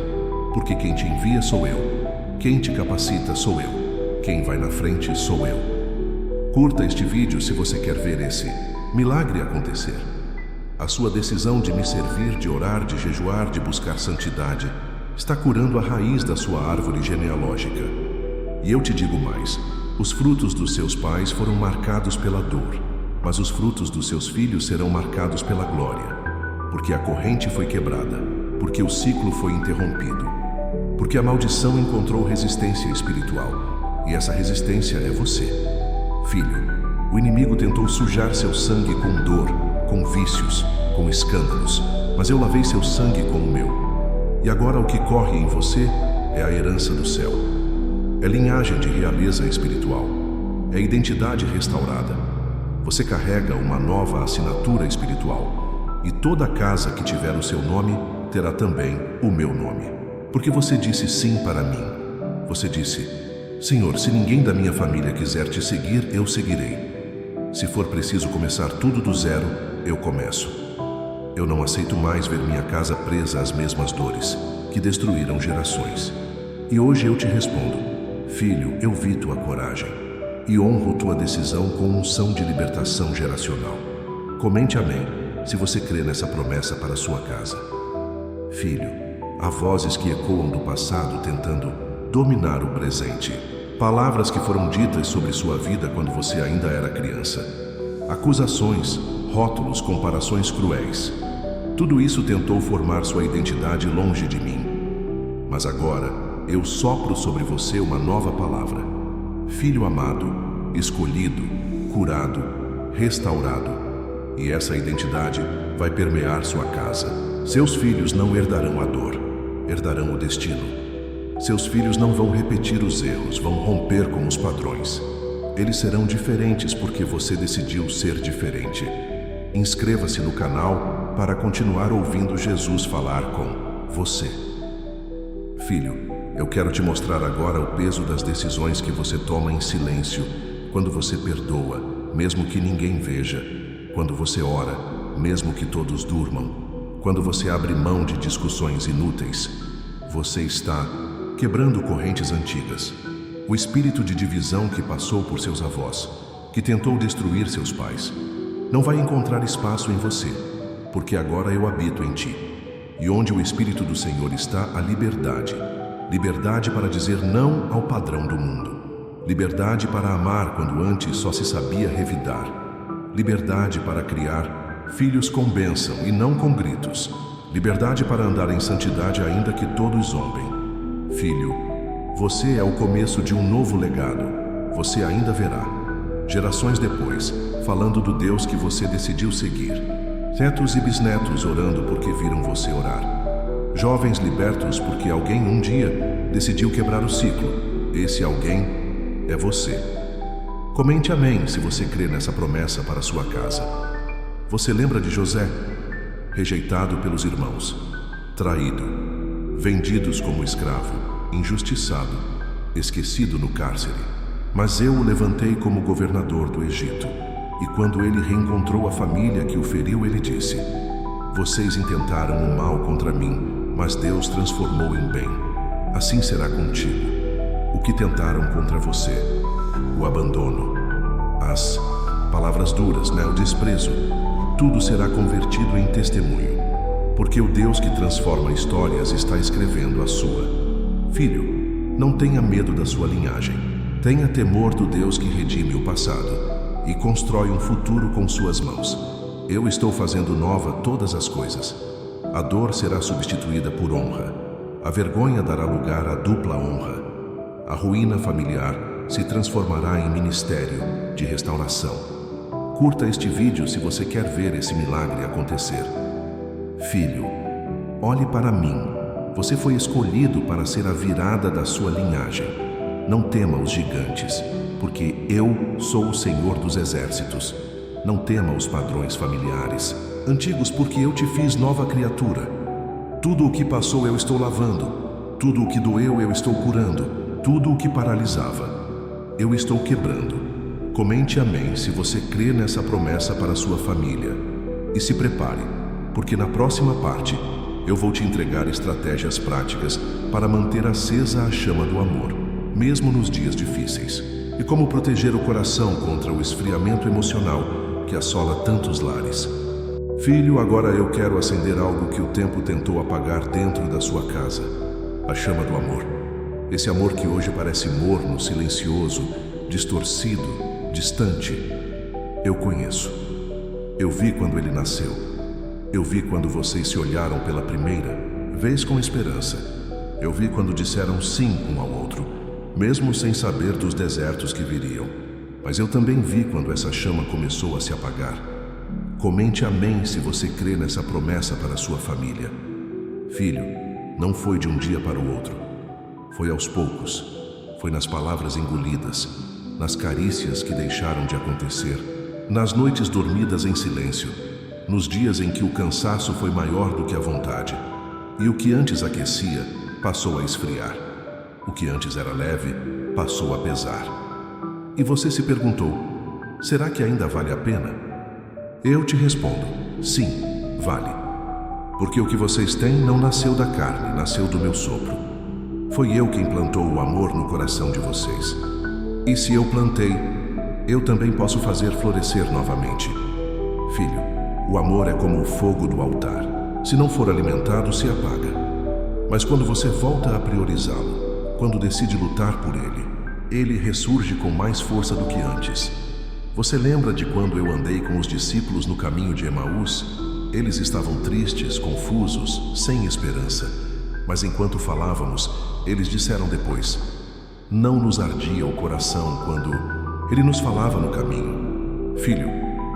Porque quem te envia sou eu. Quem te capacita sou eu. Quem vai na frente sou eu. Curta este vídeo se você quer ver esse milagre acontecer. A sua decisão de me servir, de orar, de jejuar, de buscar santidade, está curando a raiz da sua árvore genealógica. E eu te digo mais: os frutos dos seus pais foram marcados pela dor, mas os frutos dos seus filhos serão marcados pela glória. Porque a corrente foi quebrada, porque o ciclo foi interrompido, porque a maldição encontrou resistência espiritual, e essa resistência é você. Filho, o inimigo tentou sujar seu sangue com dor, com vícios, com escândalos, mas eu lavei seu sangue com o meu. E agora o que corre em você é a herança do céu. É linhagem de realeza espiritual. É identidade restaurada. Você carrega uma nova assinatura espiritual. E toda casa que tiver o seu nome terá também o meu nome. Porque você disse sim para mim. Você disse: Senhor, se ninguém da minha família quiser te seguir, eu seguirei. Se for preciso começar tudo do zero, eu começo. Eu não aceito mais ver minha casa presa às mesmas dores que destruíram gerações. E hoje eu te respondo: filho, eu vi tua coragem e honro tua decisão com unção de libertação geracional. Comente amém se você crê nessa promessa para sua casa. Filho, há vozes que ecoam do passado tentando dominar o presente. Palavras que foram ditas sobre sua vida quando você ainda era criança. Acusações, rótulos, comparações cruéis. Tudo isso tentou formar sua identidade longe de mim. Mas agora, eu sopro sobre você uma nova palavra. Filho amado, escolhido, curado, restaurado. E essa identidade vai permear sua casa. Seus filhos não herdarão a dor, herdarão o destino. Seus filhos não vão repetir os erros, vão romper com os padrões. Eles serão diferentes porque você decidiu ser diferente. Inscreva-se no canal para continuar ouvindo Jesus falar com você. Filho, eu quero te mostrar agora o peso das decisões que você toma em silêncio, quando você perdoa, mesmo que ninguém veja, quando você ora, mesmo que todos durmam, quando você abre mão de discussões inúteis. Você está quebrando correntes antigas. O espírito de divisão que passou por seus avós, que tentou destruir seus pais, não vai encontrar espaço em você, porque agora eu habito em ti. E onde o Espírito do Senhor está, a liberdade. Liberdade para dizer não ao padrão do mundo. Liberdade para amar quando antes só se sabia revidar. Liberdade para criar filhos com bênção e não com gritos. Liberdade para andar em santidade ainda que todos zombem. Filho, você é o começo de um novo legado. Você ainda verá, gerações depois, falando do Deus que você decidiu seguir. Netos e bisnetos orando porque viram você orar. Jovens libertos porque alguém um dia decidiu quebrar o ciclo. Esse alguém é você. Comente amém se você crê nessa promessa para sua casa. Você lembra de José? Rejeitado pelos irmãos, traído, vendidos como escravo, injustiçado, esquecido no cárcere. Mas eu o levantei como governador do Egito. E quando ele reencontrou a família que o feriu, ele disse: vocês intentaram o mal contra mim, mas Deus transformou em bem. Assim será contigo. O que tentaram contra você, o abandono, as palavras duras, o desprezo, tudo será convertido em testemunho. Porque o Deus que transforma histórias está escrevendo a sua. Filho, não tenha medo da sua linhagem. Tenha temor do Deus que redime o passado e constrói um futuro com suas mãos. Eu estou fazendo nova todas as coisas. A dor será substituída por honra. A vergonha dará lugar à dupla honra. A ruína familiar se transformará em ministério de restauração. Curta este vídeo se você quer ver esse milagre acontecer. Filho, olhe para mim. Você foi escolhido para ser a virada da sua linhagem. Não tema os gigantes, porque eu sou o Senhor dos exércitos. Não tema os padrões familiares, antigos, porque eu te fiz nova criatura. Tudo o que passou eu estou lavando. Tudo o que doeu eu estou curando. Tudo o que paralisava eu estou quebrando. Comente amém se você crê nessa promessa para sua família. E se prepare, porque na próxima parte eu vou te entregar estratégias práticas para manter acesa a chama do amor, mesmo nos dias difíceis. E como proteger o coração contra o esfriamento emocional que assola tantos lares. Filho, agora eu quero acender algo que o tempo tentou apagar dentro da sua casa. A chama do amor. Esse amor que hoje parece morno, silencioso, distorcido, distante. Eu conheço. Eu vi quando ele nasceu. Eu vi quando vocês se olharam pela primeira vez com esperança. Eu vi quando disseram sim um ao outro, mesmo sem saber dos desertos que viriam. Mas eu também vi quando essa chama começou a se apagar. Comente amém se você crê nessa promessa para a sua família. Filho, não foi de um dia para o outro. Foi aos poucos. Foi nas palavras engolidas, nas carícias que deixaram de acontecer, nas noites dormidas em silêncio, nos dias em que o cansaço foi maior do que a vontade. E o que antes aquecia, passou a esfriar. O que antes era leve, passou a pesar. E você se perguntou, será que ainda vale a pena? Eu te respondo, sim, vale. Porque o que vocês têm não nasceu da carne, nasceu do meu sopro. Foi eu quem plantou o amor no coração de vocês. E se eu plantei, eu também posso fazer florescer novamente. Filho, o amor é como o fogo do altar. Se não for alimentado, se apaga. Mas quando você volta a priorizá-lo, quando decide lutar por ele ressurge com mais força do que antes. Você lembra de quando eu andei com os discípulos no caminho de Emaús? Eles estavam tristes, confusos, sem esperança. Mas enquanto falávamos, eles disseram depois: não nos ardia o coração quando ele nos falava no caminho. Filho,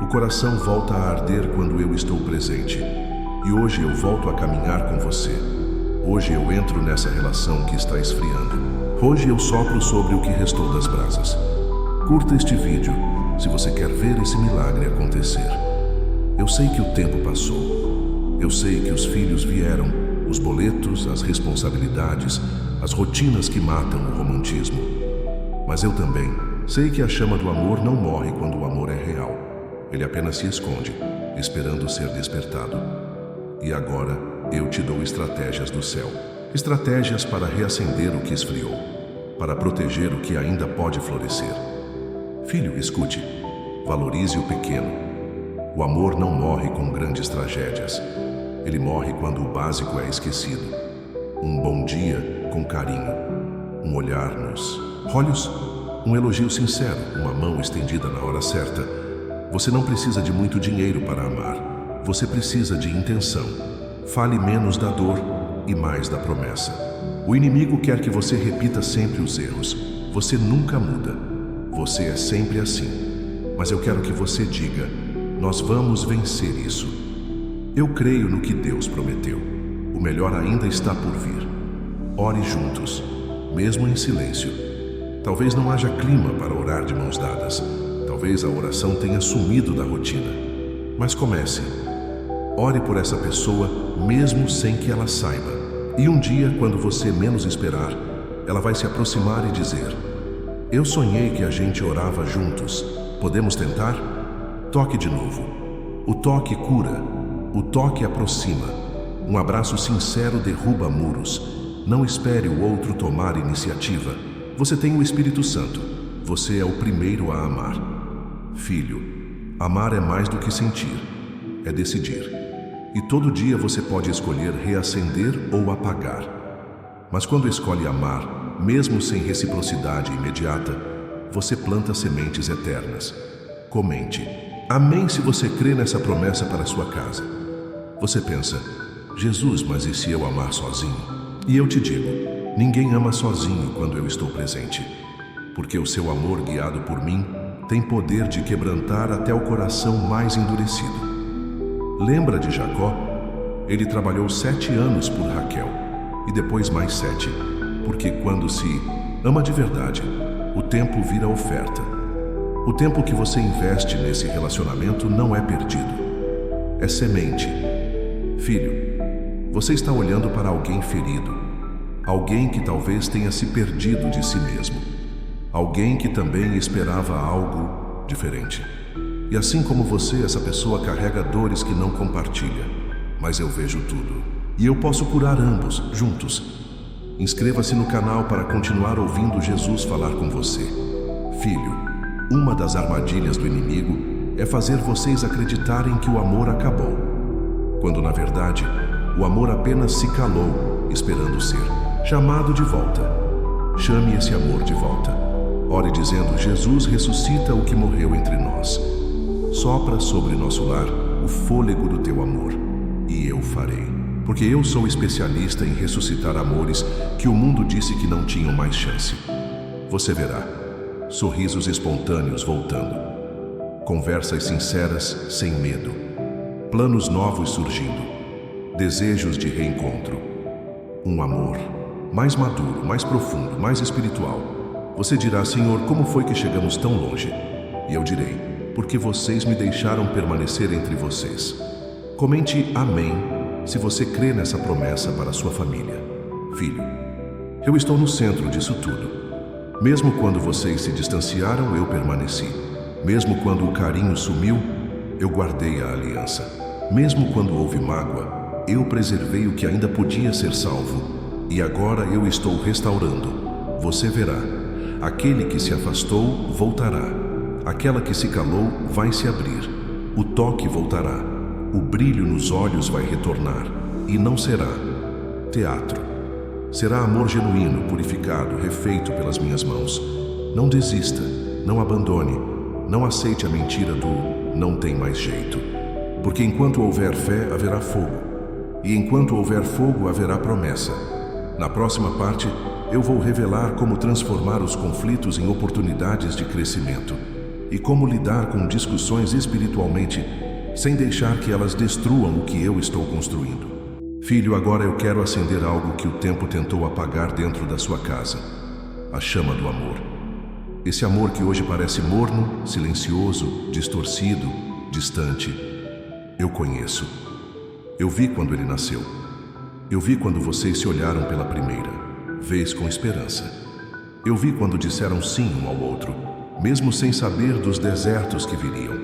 o coração volta a arder quando eu estou presente. E hoje eu volto a caminhar com você. Hoje eu entro nessa relação que está esfriando. Hoje eu sopro sobre o que restou das brasas. Curta este vídeo se você quer ver esse milagre acontecer. Eu sei que o tempo passou. Eu sei que os filhos vieram, os boletos, as responsabilidades, as rotinas que matam o romantismo. Mas eu também sei que a chama do amor não morre quando o amor é real. Ele apenas se esconde, esperando ser despertado. E agora eu te dou estratégias do céu. Estratégias para reacender o que esfriou, para proteger o que ainda pode florescer. Filho, escute. Valorize o pequeno. O amor não morre com grandes tragédias. Ele morre quando o básico é esquecido. Um bom dia com carinho. Um olhar nos olhos. Um elogio sincero. Uma mão estendida na hora certa. Você não precisa de muito dinheiro para amar. Você precisa de intenção. Fale menos da dor e mais da promessa. O inimigo quer que você repita sempre os erros. Você nunca muda. Você é sempre assim. Mas eu quero que você diga: nós vamos vencer isso. Eu creio no que Deus prometeu. O melhor ainda está por vir. Ore juntos, mesmo em silêncio. Talvez não haja clima para orar de mãos dadas. Talvez a oração tenha sumido da rotina. Mas comece. Ore por essa pessoa, mesmo sem que ela saiba. E um dia, quando você menos esperar, ela vai se aproximar e dizer: eu sonhei que a gente orava juntos. Podemos tentar? Toque de novo. O toque cura. O toque aproxima. Um abraço sincero derruba muros. Não espere o outro tomar iniciativa. Você tem o Espírito Santo. Você é o primeiro a amar. Filho, amar é mais do que sentir. É decidir. E todo dia você pode escolher reacender ou apagar. Mas quando escolhe amar, mesmo sem reciprocidade imediata, você planta sementes eternas. Comente. Amém se você crê nessa promessa para sua casa. Você pensa: Jesus, mas e se eu amar sozinho? E eu te digo, ninguém ama sozinho quando eu estou presente. Porque o seu amor guiado por mim tem poder de quebrantar até o coração mais endurecido. Lembra de Jacó? Ele trabalhou 7 anos por Raquel e depois mais 7, porque quando se ama de verdade, o tempo vira oferta. O tempo que você investe nesse relacionamento não é perdido. É semente. Filho, você está olhando para alguém ferido. Alguém que talvez tenha se perdido de si mesmo. Alguém que também esperava algo diferente. E assim como você, essa pessoa carrega dores que não compartilha. Mas eu vejo tudo. E eu posso curar ambos, juntos. Inscreva-se no canal para continuar ouvindo Jesus falar com você. Filho, uma das armadilhas do inimigo é fazer vocês acreditarem que o amor acabou, quando na verdade o amor apenas se calou, esperando ser chamado de volta. Chame esse amor de volta. Ore dizendo: Jesus ressuscita o que morreu entre nós. Sopra sobre nosso lar o fôlego do teu amor, e eu farei. Porque eu sou especialista em ressuscitar amores que o mundo disse que não tinham mais chance. Você verá sorrisos espontâneos voltando, conversas sinceras sem medo, planos novos surgindo, desejos de reencontro. Um amor mais maduro, mais profundo, mais espiritual. Você dirá: Senhor, como foi que chegamos tão longe? E eu direi: porque vocês me deixaram permanecer entre vocês. Comente amém se você crê nessa promessa para a sua família. Filho, eu estou no centro disso tudo. Mesmo quando vocês se distanciaram, eu permaneci. Mesmo quando o carinho sumiu, eu guardei a aliança. Mesmo quando houve mágoa, eu preservei o que ainda podia ser salvo. E agora eu estou restaurando. Você verá. Aquele que se afastou, voltará. Aquela que se calou, vai se abrir. O toque voltará. O brilho nos olhos vai retornar. E não será teatro. Será amor genuíno, purificado, refeito pelas minhas mãos. Não desista, não abandone, não aceite a mentira do não tem mais jeito. Porque enquanto houver fé, haverá fogo. E enquanto houver fogo, haverá promessa. Na próxima parte, eu vou revelar como transformar os conflitos em oportunidades de crescimento e como lidar com discussões espiritualmente sem deixar que elas destruam o que eu estou construindo. Filho, agora eu quero acender algo que o tempo tentou apagar dentro da sua casa: a chama do amor. Esse amor que hoje parece morno, silencioso, distorcido, distante. Eu conheço. Eu vi quando ele nasceu. Eu vi quando vocês se olharam pela primeira vez com esperança. Eu vi quando disseram sim um ao outro, mesmo sem saber dos desertos que viriam.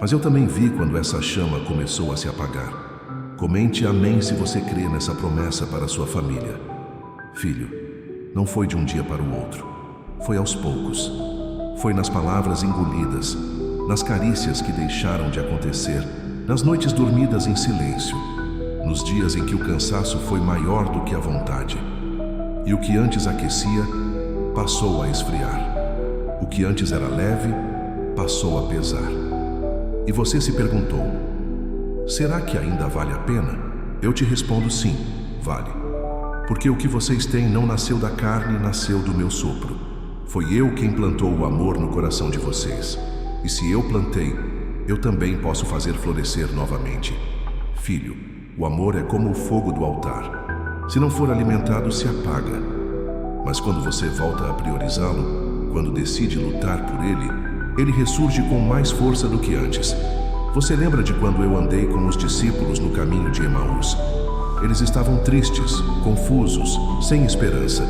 Mas eu também vi quando essa chama começou a se apagar. Comente amém se você crê nessa promessa para a sua família. Filho, não foi de um dia para o outro. Foi aos poucos. Foi nas palavras engolidas, nas carícias que deixaram de acontecer, nas noites dormidas em silêncio, nos dias em que o cansaço foi maior do que a vontade. E o que antes aquecia, passou a esfriar. O que antes era leve, passou a pesar. E você se perguntou: será que ainda vale a pena? Eu te respondo: sim, vale. Porque o que vocês têm não nasceu da carne, nasceu do meu sopro. Foi eu quem plantou o amor no coração de vocês. E se eu plantei, eu também posso fazer florescer novamente. Filho, o amor é como o fogo do altar. Se não for alimentado, se apaga. Mas quando você volta a priorizá-lo, quando decide lutar por ele, ele ressurge com mais força do que antes. Você lembra de quando eu andei com os discípulos no caminho de Emaús? Eles estavam tristes, confusos, sem esperança.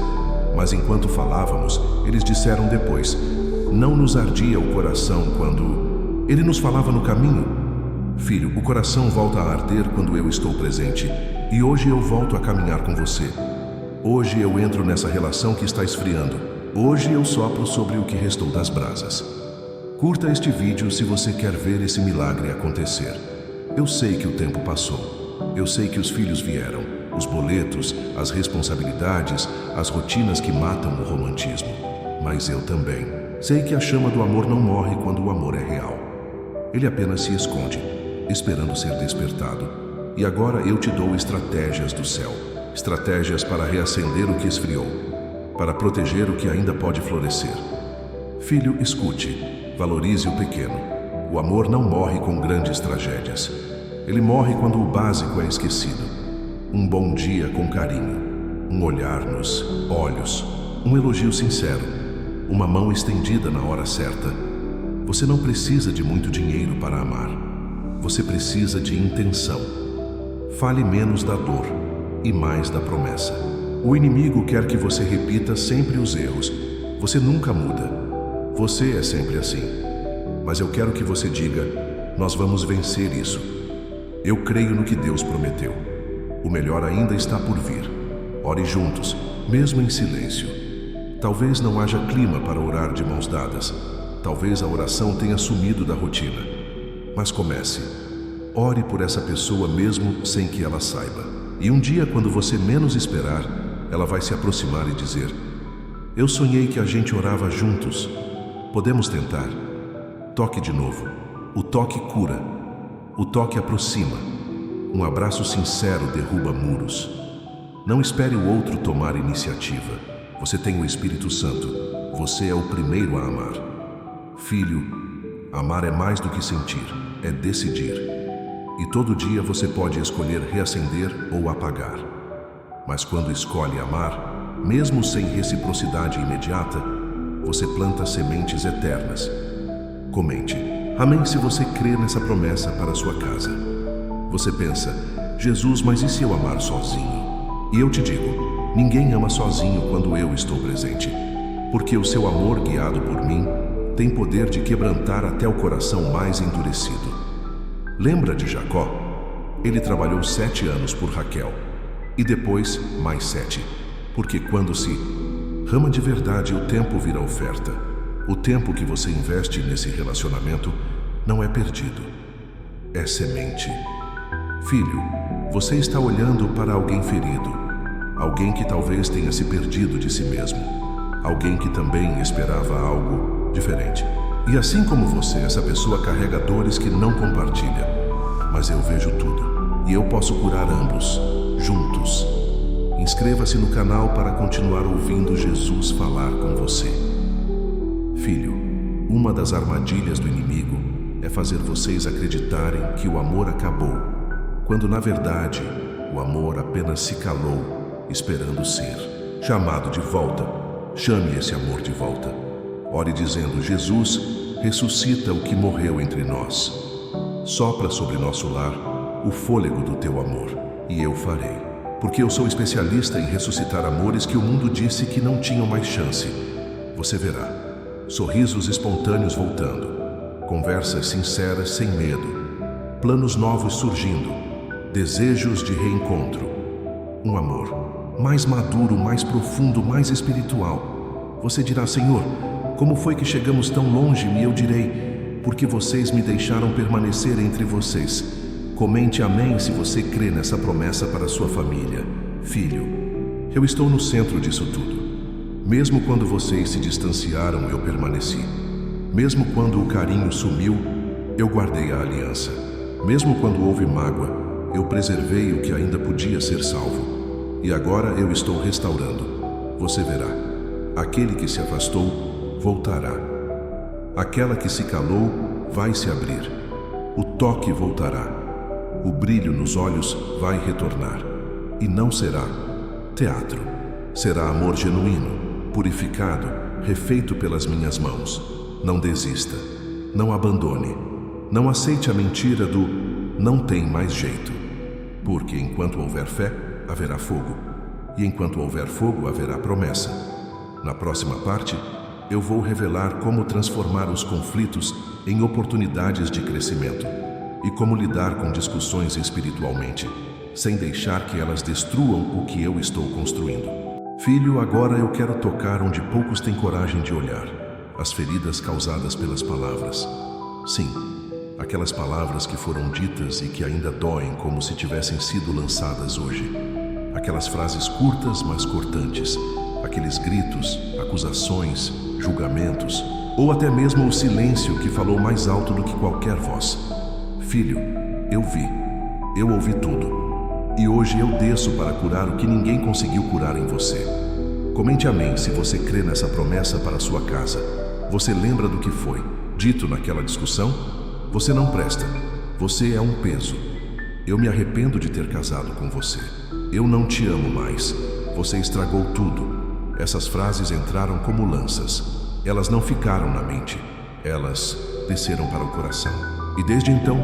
Mas enquanto falávamos, eles disseram depois: não nos ardia o coração quando ele nos falava no caminho? Filho, o coração volta a arder quando eu estou presente. E hoje eu volto a caminhar com você. Hoje eu entro nessa relação que está esfriando. Hoje eu sopro sobre o que restou das brasas. Curta este vídeo se você quer ver esse milagre acontecer. Eu sei que o tempo passou. Eu sei que os filhos vieram, os boletos, as responsabilidades, as rotinas que matam o romantismo. Mas eu também sei que a chama do amor não morre quando o amor é real. Ele apenas se esconde, esperando ser despertado. E agora eu te dou estratégias do céu. Estratégias para reacender o que esfriou, para proteger o que ainda pode florescer. Filho, escute. Valorize o pequeno. O amor não morre com grandes tragédias. Ele morre quando o básico é esquecido. Um bom dia com carinho, um olhar nos olhos, um elogio sincero, uma mão estendida na hora certa. Você não precisa de muito dinheiro para amar. Você precisa de intenção. Fale menos da dor e mais da promessa. O inimigo quer que você repita sempre os erros. Você nunca muda. Você é sempre assim. Mas eu quero que você diga: nós vamos vencer isso. Eu creio no que Deus prometeu. O melhor ainda está por vir. Ore juntos, mesmo em silêncio. Talvez não haja clima para orar de mãos dadas. Talvez a oração tenha sumido da rotina. Mas comece. Ore por essa pessoa mesmo sem que ela saiba. E um dia, quando você menos esperar, ela vai se aproximar e dizer: eu sonhei que a gente orava juntos. Podemos tentar? Toque de novo. O toque cura. O toque aproxima. Um abraço sincero derruba muros. Não espere o outro tomar iniciativa. Você tem o Espírito Santo. Você é o primeiro a amar. Filho, amar é mais do que sentir, é decidir. e todo dia você pode escolher reacender ou apagar. Mas quando escolhe amar, mesmo sem reciprocidade imediata, você planta sementes eternas. Comente amém se você crê nessa promessa para a sua casa. Você pensa, Jesus, mas e se eu amar sozinho? E eu te digo, ninguém ama sozinho quando eu estou presente, porque o seu amor guiado por mim tem poder de quebrantar até o coração mais endurecido. Lembra de Jacó? Ele trabalhou 7 anos por Raquel, e depois mais 7, porque quando se ama de verdade, o tempo vira oferta. O tempo que você investe nesse relacionamento não é perdido, é semente. Filho, você está olhando para alguém ferido, alguém que talvez tenha se perdido de si mesmo, alguém que também esperava algo diferente. E assim como você, essa pessoa carrega dores que não compartilha. Mas eu vejo tudo, e eu posso curar ambos, juntos. Inscreva-se no canal para continuar ouvindo Jesus falar com você. Filho, uma das armadilhas do inimigo é fazer vocês acreditarem que o amor acabou, quando na verdade o amor apenas se calou, esperando ser chamado de volta. Chame esse amor de volta. Ore dizendo, Jesus, ressuscita o que morreu entre nós. Sopra sobre nosso lar o fôlego do teu amor, e eu farei. Porque eu sou especialista em ressuscitar amores que o mundo disse que não tinham mais chance. Você verá sorrisos espontâneos voltando, conversas sinceras sem medo, planos novos surgindo, desejos de reencontro. Um amor mais maduro, mais profundo, mais espiritual. Você dirá, Senhor, como foi que chegamos tão longe? E eu direi, porque vocês me deixaram permanecer entre vocês. Comente amém se você crê nessa promessa para sua família. Filho, eu estou no centro disso tudo. Mesmo quando vocês se distanciaram, eu permaneci. Mesmo quando o carinho sumiu, eu guardei a aliança. Mesmo quando houve mágoa, eu preservei o que ainda podia ser salvo. E agora eu estou restaurando. Você verá. Aquele que se afastou, voltará. Aquela que se calou, vai se abrir. O toque voltará. O brilho nos olhos vai retornar. E não será teatro. Será amor genuíno, purificado, refeito pelas minhas mãos. Não desista. Não abandone. Não aceite a mentira do não tem mais jeito. Porque enquanto houver fé, haverá fogo. E enquanto houver fogo, haverá promessa. Na próxima parte, eu vou revelar como transformar os conflitos em oportunidades de crescimento e como lidar com discussões espiritualmente, sem deixar que elas destruam o que eu estou construindo. Filho, agora eu quero tocar onde poucos têm coragem de olhar, as feridas causadas pelas palavras. Sim, aquelas palavras que foram ditas e que ainda doem como se tivessem sido lançadas hoje. Aquelas frases curtas, mas cortantes. Aqueles gritos, acusações, julgamentos, ou até mesmo o silêncio que falou mais alto do que qualquer voz. Filho, eu vi, eu ouvi tudo. E hoje eu desço para curar o que ninguém conseguiu curar em você. Comente amém se você crê nessa promessa para a sua casa. Você lembra do que foi dito naquela discussão? Você não presta. Você é um peso. Eu me arrependo de ter casado com você. Eu não te amo mais. Você estragou tudo. Essas frases entraram como lanças. Elas não ficaram na mente. Elas desceram para o coração. E desde então,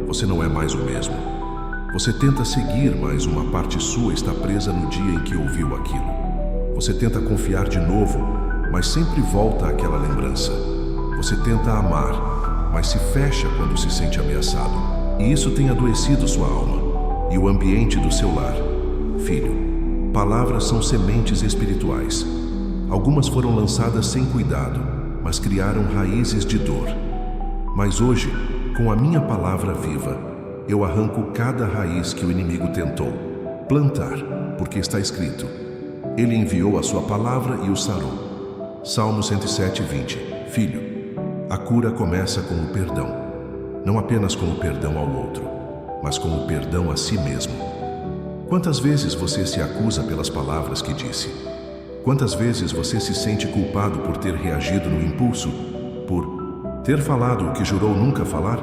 você não é mais o mesmo. Você tenta seguir, mas uma parte sua está presa no dia em que ouviu aquilo. Você tenta confiar de novo, mas sempre volta àquela lembrança. Você tenta amar, mas se fecha quando se sente ameaçado. E isso tem adoecido sua alma e o ambiente do seu lar. Filho, palavras são sementes espirituais. Algumas foram lançadas sem cuidado, mas criaram raízes de dor. Mas hoje, com a minha palavra viva, eu arranco cada raiz que o inimigo tentou plantar, porque está escrito: Ele enviou a sua palavra e o sarou. Salmo 107:20. Filho, a cura começa com o perdão. Não apenas com o perdão ao outro, mas com o perdão a si mesmo. Quantas vezes você se acusa pelas palavras que disse? Quantas vezes você se sente culpado por ter reagido no impulso? Por ter falado o que jurou nunca falar?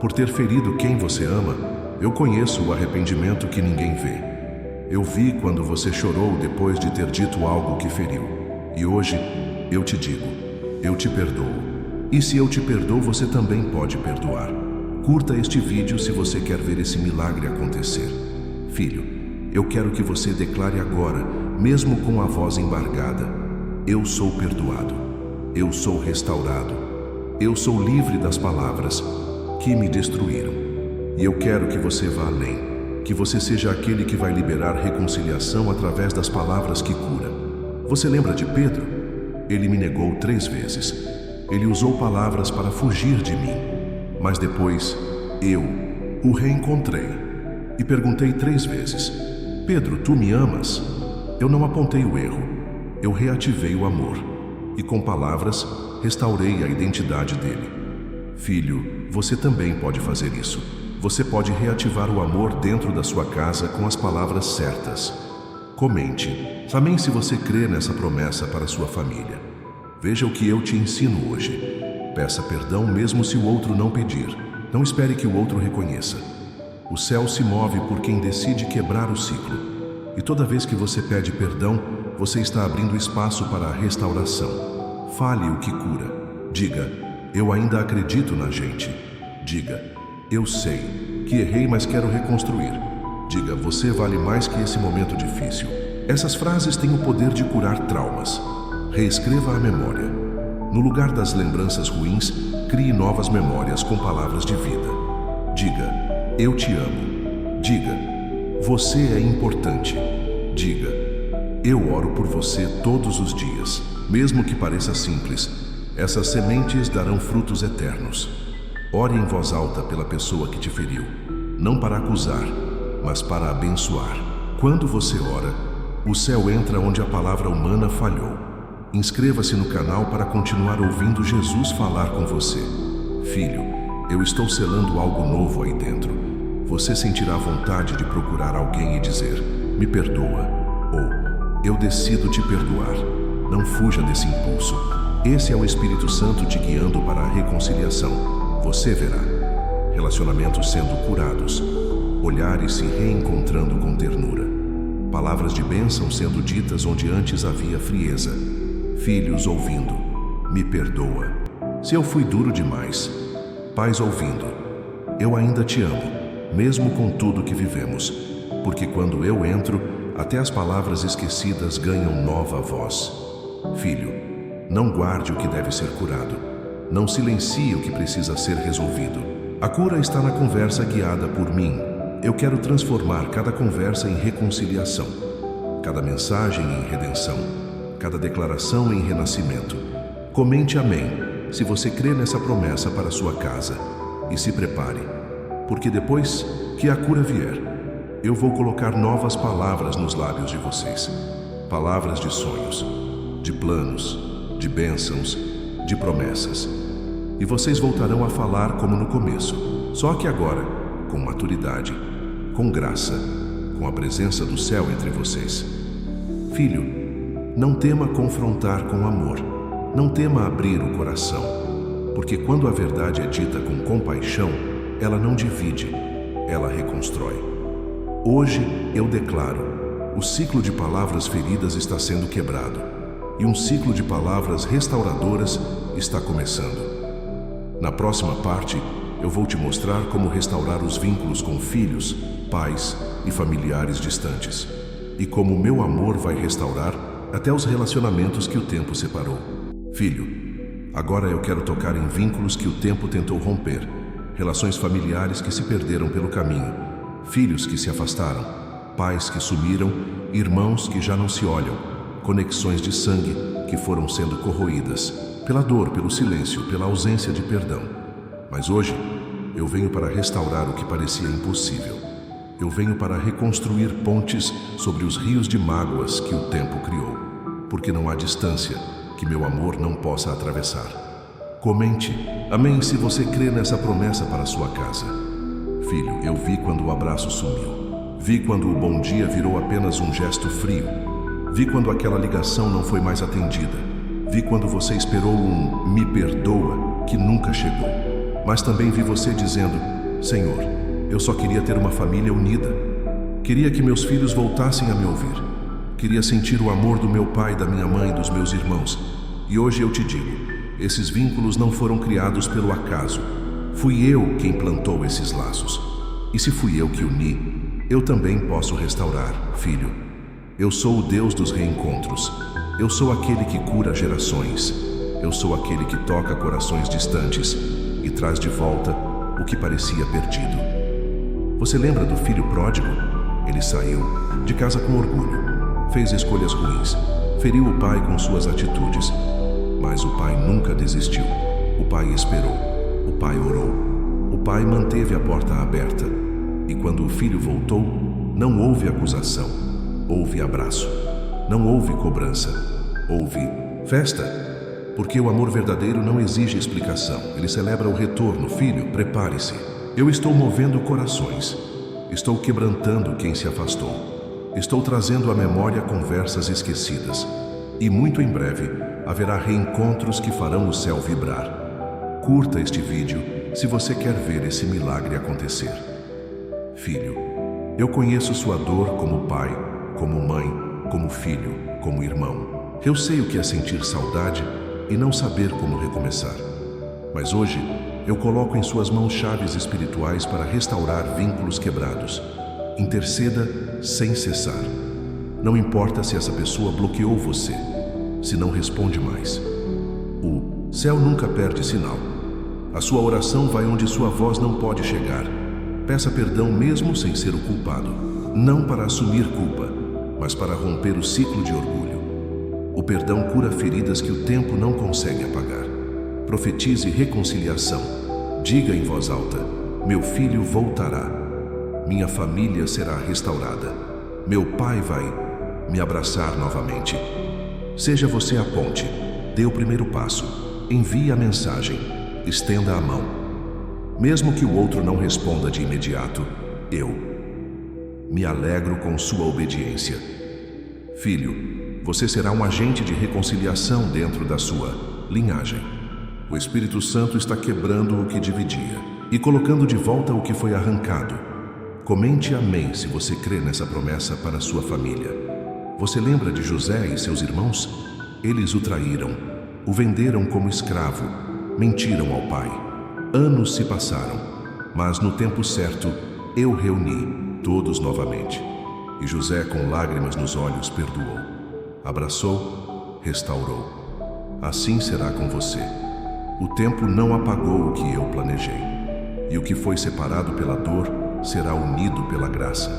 por ter ferido quem você ama. Eu conheço o arrependimento que ninguém vê. Eu vi quando você chorou depois de ter dito algo que feriu. E hoje, eu te digo, eu te perdoo. E se eu te perdoo, você também pode perdoar. Curta este vídeo se você quer ver esse milagre acontecer. Filho, eu quero que você declare agora, mesmo com a voz embargada: eu sou perdoado, eu sou restaurado, eu sou livre das palavras que me destruíram. E eu quero que você vá além, que você seja aquele que vai liberar reconciliação através das palavras que cura. Você lembra de Pedro? Ele me negou 3 vezes. Ele usou palavras para fugir de mim. Mas depois, eu o reencontrei e perguntei 3 vezes: Pedro, tu me amas? Eu não apontei o erro. Eu reativei o amor. E com palavras, restaurei a identidade dele. Filho, você também pode fazer isso. Você pode reativar o amor dentro da sua casa com as palavras certas. Comente. Amém se você crê nessa promessa para sua família. Veja o que eu te ensino hoje. Peça perdão mesmo se o outro não pedir. Não espere que o outro reconheça. O céu se move por quem decide quebrar o ciclo. E toda vez que você pede perdão, você está abrindo espaço para a restauração. Fale o que cura. Diga: eu ainda acredito na gente. Diga: eu sei que errei, mas quero reconstruir. Diga: você vale mais que esse momento difícil. Essas frases têm o poder de curar traumas. Reescreva a memória. No lugar das lembranças ruins, crie novas memórias com palavras de vida. Diga: eu te amo. Diga: você é importante. Diga: eu oro por você todos os dias. Mesmo que pareça simples, essas sementes darão frutos eternos. Ore em voz alta pela pessoa que te feriu, não para acusar, mas para abençoar. Quando você ora, o céu entra onde a palavra humana falhou. Inscreva-se no canal para continuar ouvindo Jesus falar com você. Filho, eu estou selando algo novo aí dentro. Você sentirá vontade de procurar alguém e dizer: me perdoa, ou eu decido te perdoar. Não fuja desse impulso. Esse é o Espírito Santo te guiando para a reconciliação. Você verá relacionamentos sendo curados, olhares se reencontrando com ternura, palavras de bênção sendo ditas onde antes havia frieza, filhos ouvindo: me perdoa se eu fui duro demais, pais ouvindo: eu ainda te amo, mesmo com tudo que vivemos, porque quando eu entro, até as palavras esquecidas ganham nova voz. Filho, não guarde o que deve ser curado, não silencie o que precisa ser resolvido. A cura está na conversa guiada por mim. Eu quero transformar cada conversa em reconciliação, cada mensagem em redenção, cada declaração em renascimento. Comente amém se você crê nessa promessa para sua casa e se prepare, porque depois que a cura vier, eu vou colocar novas palavras nos lábios de vocês. Palavras de sonhos, de planos, de bênçãos, de promessas. E vocês voltarão a falar como no começo, só que agora, com maturidade, com graça, com a presença do céu entre vocês. Filho, não tema confrontar com amor, não tema abrir o coração, porque quando a verdade é dita com compaixão, ela não divide, ela reconstrói. Hoje eu declaro: o ciclo de palavras feridas está sendo quebrado e um ciclo de palavras restauradoras está começando. Na próxima parte, eu vou te mostrar como restaurar os vínculos com filhos, pais e familiares distantes, e como o meu amor vai restaurar até os relacionamentos que o tempo separou. Filho, agora eu quero tocar em vínculos que o tempo tentou romper, relações familiares que se perderam pelo caminho, filhos que se afastaram, pais que sumiram, irmãos que já não se olham, conexões de sangue que foram sendo corroídas pela dor, pelo silêncio, pela ausência de perdão. Mas hoje, eu venho para restaurar o que parecia impossível. Eu venho para reconstruir pontes sobre os rios de mágoas que o tempo criou, porque não há distância que meu amor não possa atravessar. Comente amém se você crê nessa promessa para sua casa. Filho, eu vi quando o abraço sumiu. Vi quando o bom dia virou apenas um gesto frio. Vi quando aquela ligação não foi mais atendida. Vi quando você esperou um me perdoa que nunca chegou. Mas também vi você dizendo: Senhor, eu só queria ter uma família unida. Queria que meus filhos voltassem a me ouvir. Queria sentir o amor do meu pai, da minha mãe, dos meus irmãos. E hoje eu te digo, esses vínculos não foram criados pelo acaso. Fui eu quem plantou esses laços. E se fui eu que uni, eu também posso restaurar, filho. Eu sou o Deus dos reencontros. Eu sou aquele que cura gerações. Eu sou aquele que toca corações distantes e traz de volta o que parecia perdido. Você lembra do filho pródigo? Ele saiu de casa com orgulho, fez escolhas ruins, feriu o pai com suas atitudes. Mas o pai nunca desistiu. O pai esperou. O pai orou. O pai manteve a porta aberta. E quando o filho voltou, não houve acusação. Houve abraço. Não houve cobrança. Houve festa. Porque o amor verdadeiro não exige explicação. Ele celebra o retorno. Filho, prepare-se. Eu estou movendo corações. Estou quebrantando quem se afastou. Estou trazendo à memória conversas esquecidas. E muito em breve haverá reencontros que farão o céu vibrar. Curta este vídeo se você quer ver esse milagre acontecer. Filho, eu conheço sua dor como pai, como mãe, como filho, como irmão. Eu sei o que é sentir saudade e não saber como recomeçar. Mas hoje eu coloco em suas mãos chaves espirituais para restaurar vínculos quebrados. Interceda sem cessar. Não importa se essa pessoa bloqueou você, se não responde mais. O céu nunca perde sinal. A sua oração vai onde sua voz não pode chegar. Peça perdão mesmo sem ser o culpado. Não para assumir culpa, mas para romper o ciclo de orgulho. O perdão cura feridas que o tempo não consegue apagar. Profetize reconciliação. Diga em voz alta: meu filho voltará. Minha família será restaurada. Meu pai vai me abraçar novamente. Seja você a ponte. Dê o primeiro passo. Envie a mensagem. Estenda a mão. Mesmo que o outro não responda de imediato, eu me alegro com sua obediência. Filho, você será um agente de reconciliação dentro da sua linhagem. O Espírito Santo está quebrando o que dividia e colocando de volta o que foi arrancado. Comente amém se você crê nessa promessa para sua família. Você lembra de José e seus irmãos? Eles o traíram, o venderam como escravo, mentiram ao pai. Anos se passaram, mas no tempo certo eu reuni todos novamente. E José, com lágrimas nos olhos, perdoou, abraçou, restaurou. Assim será com você. O tempo não apagou o que eu planejei, e o que foi separado pela dor será unido pela graça.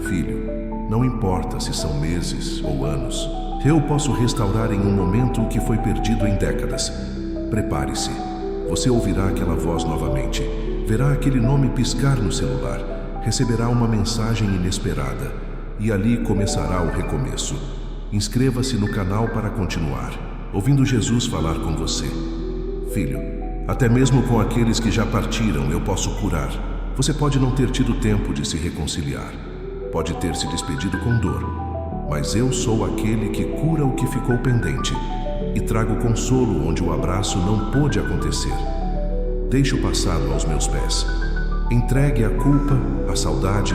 Filho, não importa se são meses ou anos, eu posso restaurar em um momento o que foi perdido em décadas. Prepare-se. Você ouvirá aquela voz novamente, verá aquele nome piscar no celular, receberá uma mensagem inesperada e ali começará o recomeço. Inscreva-se no canal para continuar, ouvindo Jesus falar com você. Filho, até mesmo com aqueles que já partiram eu posso curar. Você pode não ter tido tempo de se reconciliar, pode ter se despedido com dor, mas eu sou aquele que cura o que ficou pendente e trago consolo onde o abraço não pôde acontecer. Deixe o passado aos meus pés. Entregue a culpa, a saudade,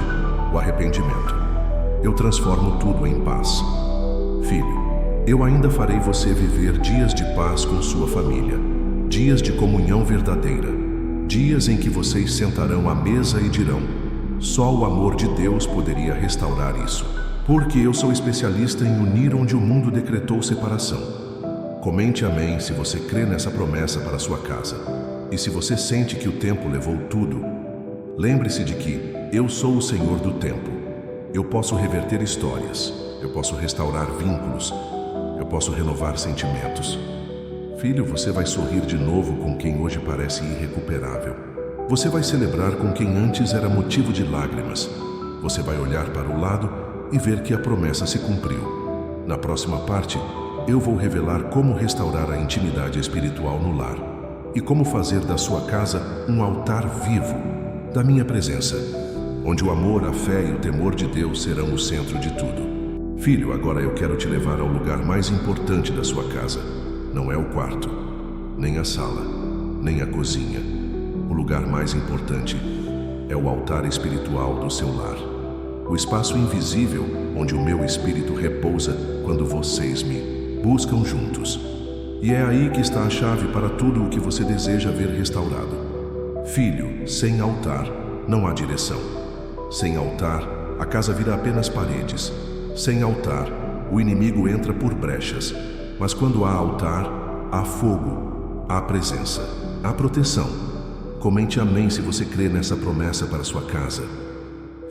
o arrependimento. Eu transformo tudo em paz. Filho, eu ainda farei você viver dias de paz com sua família, dias de comunhão verdadeira, dias em que vocês sentarão à mesa e dirão: só o amor de Deus poderia restaurar isso. Porque eu sou especialista em unir onde o mundo decretou separação. Comente amém se você crê nessa promessa para sua casa. E se você sente que o tempo levou tudo, lembre-se de que eu sou o Senhor do tempo. Eu posso reverter histórias, eu posso restaurar vínculos, eu posso renovar sentimentos. Filho, você vai sorrir de novo com quem hoje parece irrecuperável. Você vai celebrar com quem antes era motivo de lágrimas. Você vai olhar para o lado e ver que a promessa se cumpriu. Na próxima parte, eu vou revelar como restaurar a intimidade espiritual no lar e como fazer da sua casa um altar vivo da minha presença, onde o amor, a fé e o temor de Deus serão o centro de tudo. Filho, agora eu quero te levar ao lugar mais importante da sua casa. Não é o quarto, nem a sala, nem a cozinha. o lugar mais importante é o altar espiritual do seu lar. O espaço invisível onde o meu espírito repousa quando vocês me buscam juntos. E é aí que está a chave para tudo o que você deseja ver restaurado. Filho, sem altar não há direção. Sem altar, a casa vira apenas paredes. Sem altar, o inimigo entra por brechas. Mas quando há altar, há fogo, há presença, há proteção. Comente amém se você crê nessa promessa para sua casa.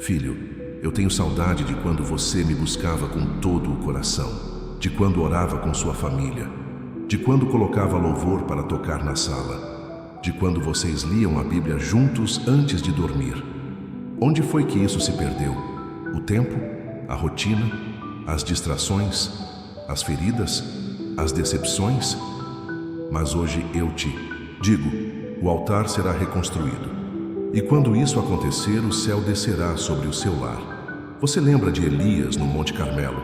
Filho, eu tenho saudade de quando você me buscava com todo o coração, de quando orava com sua família, de quando colocava louvor para tocar na sala, de quando vocês liam a Bíblia juntos antes de dormir. Onde foi que isso se perdeu? O tempo? A rotina? As distrações? As feridas? As decepções? Mas hoje eu te digo, o altar será reconstruído. E quando isso acontecer, o céu descerá sobre o seu lar. Você lembra de Elias no Monte Carmelo?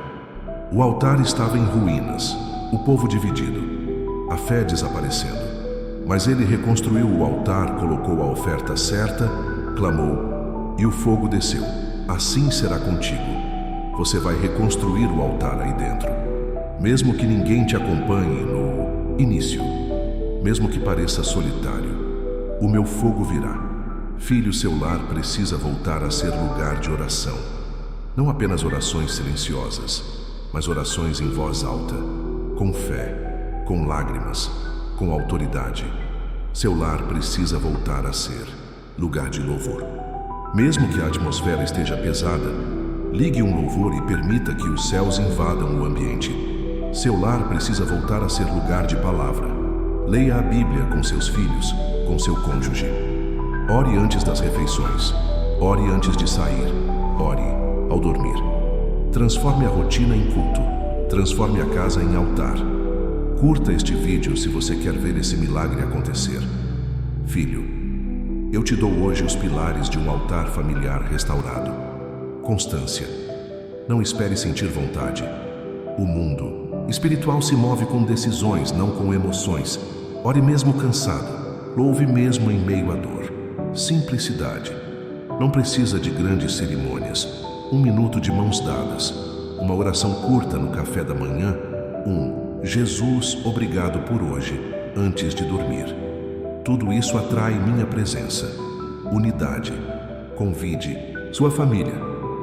O altar estava em ruínas, o povo dividido, a fé desaparecendo. Mas ele reconstruiu o altar, colocou a oferta certa, clamou, e o fogo desceu. Assim será contigo. Você vai reconstruir o altar aí dentro. Mesmo que ninguém te acompanhe no início, mesmo que pareça solitário, o meu fogo virá. Filho, seu lar precisa voltar a ser lugar de oração. Não apenas orações silenciosas, mas orações em voz alta, com fé, com lágrimas, com autoridade. Seu lar precisa voltar a ser lugar de louvor. Mesmo que a atmosfera esteja pesada, ligue um louvor e permita que os céus invadam o ambiente. Seu lar precisa voltar a ser lugar de palavra. Leia a Bíblia com seus filhos, com seu cônjuge. Ore antes das refeições. Ore antes de sair. Ore ao dormir. Transforme a rotina em culto. Transforme a casa em altar. Curta este vídeo se você quer ver esse milagre acontecer. Filho, eu te dou hoje os pilares de um altar familiar restaurado. Constância. Não espere sentir vontade. O mundo espiritual se move com decisões, não com emoções. Ore mesmo cansado. Louve mesmo em meio à dor. Simplicidade. Não precisa de grandes cerimônias. 1 minuto de mãos dadas. Uma oração curta no café da manhã. Jesus, obrigado por hoje, antes de dormir. Tudo isso atrai minha presença. Unidade. Convide sua família,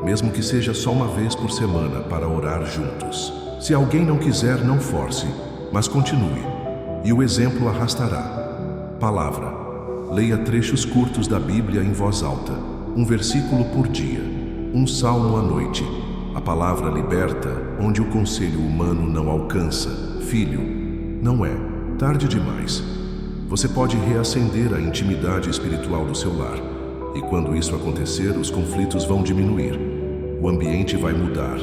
mesmo que seja só uma vez por semana, para orar juntos. Se alguém não quiser, não force, mas continue. E o exemplo arrastará. Palavra. Leia trechos curtos da Bíblia em voz alta, 1 versículo por dia, 1 salmo à noite. A palavra liberta onde o conselho humano não alcança. Filho, não é tarde demais. Você pode reacender a intimidade espiritual do seu lar. E quando isso acontecer, os conflitos vão diminuir. O ambiente vai mudar.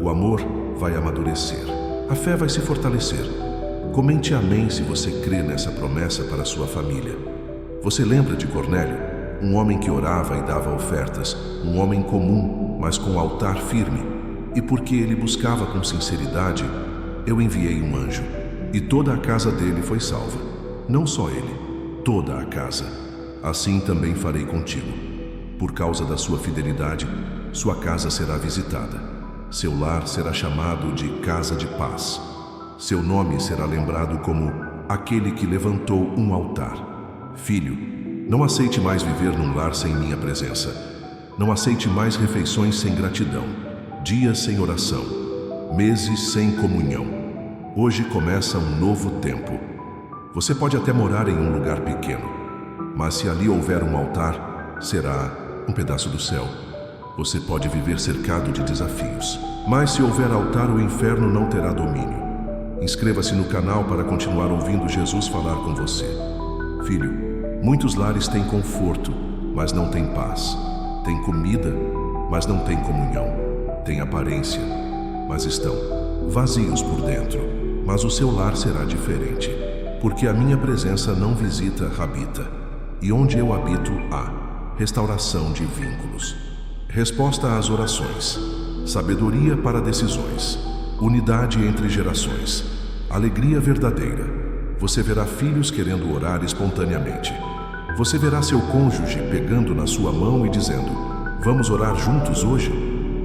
O amor vai amadurecer. A fé vai se fortalecer. Comente amém se você crê nessa promessa para sua família. Você lembra de Cornélio? Um homem que orava e dava ofertas, um homem comum, mas com altar firme. E porque ele buscava com sinceridade, eu enviei um anjo, e toda a casa dele foi salva. Não só ele, toda a casa. Assim também farei contigo. Por causa da sua fidelidade, sua casa será visitada. Seu lar será chamado de casa de paz. Seu nome será lembrado como aquele que levantou um altar. Filho, não aceite mais viver num lar sem minha presença. Não aceite mais refeições sem gratidão, dias sem oração, meses sem comunhão. Hoje começa um novo tempo. Você pode até morar em um lugar pequeno, mas se ali houver um altar, será um pedaço do céu. Você pode viver cercado de desafios, mas se houver altar, o inferno não terá domínio. Inscreva-se no canal para continuar ouvindo Jesus falar com você. Filho, muitos lares têm conforto, mas não têm paz. Têm comida, mas não têm comunhão. Têm aparência, mas estão vazios por dentro. Mas o seu lar será diferente, porque a minha presença não visita, habita. E onde eu habito, há restauração de vínculos. Resposta às orações. Sabedoria para decisões. Unidade entre gerações. Alegria verdadeira. Você verá filhos querendo orar espontaneamente. Você verá seu cônjuge pegando na sua mão e dizendo: vamos orar juntos hoje?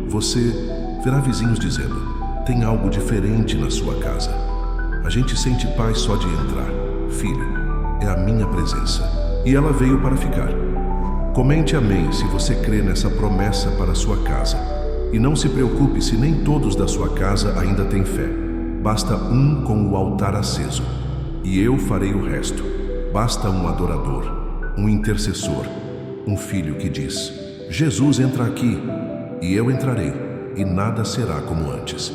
Você verá vizinhos dizendo: tem algo diferente na sua casa. A gente sente paz só de entrar. Filho, é a minha presença. E ela veio para ficar. Comente amém se você crê nessa promessa para a sua casa. E não se preocupe se nem todos da sua casa ainda têm fé. Basta um com o altar aceso, e eu farei o resto. Basta um adorador, um intercessor, um filho que diz: Jesus entra aqui, e eu entrarei, e nada será como antes.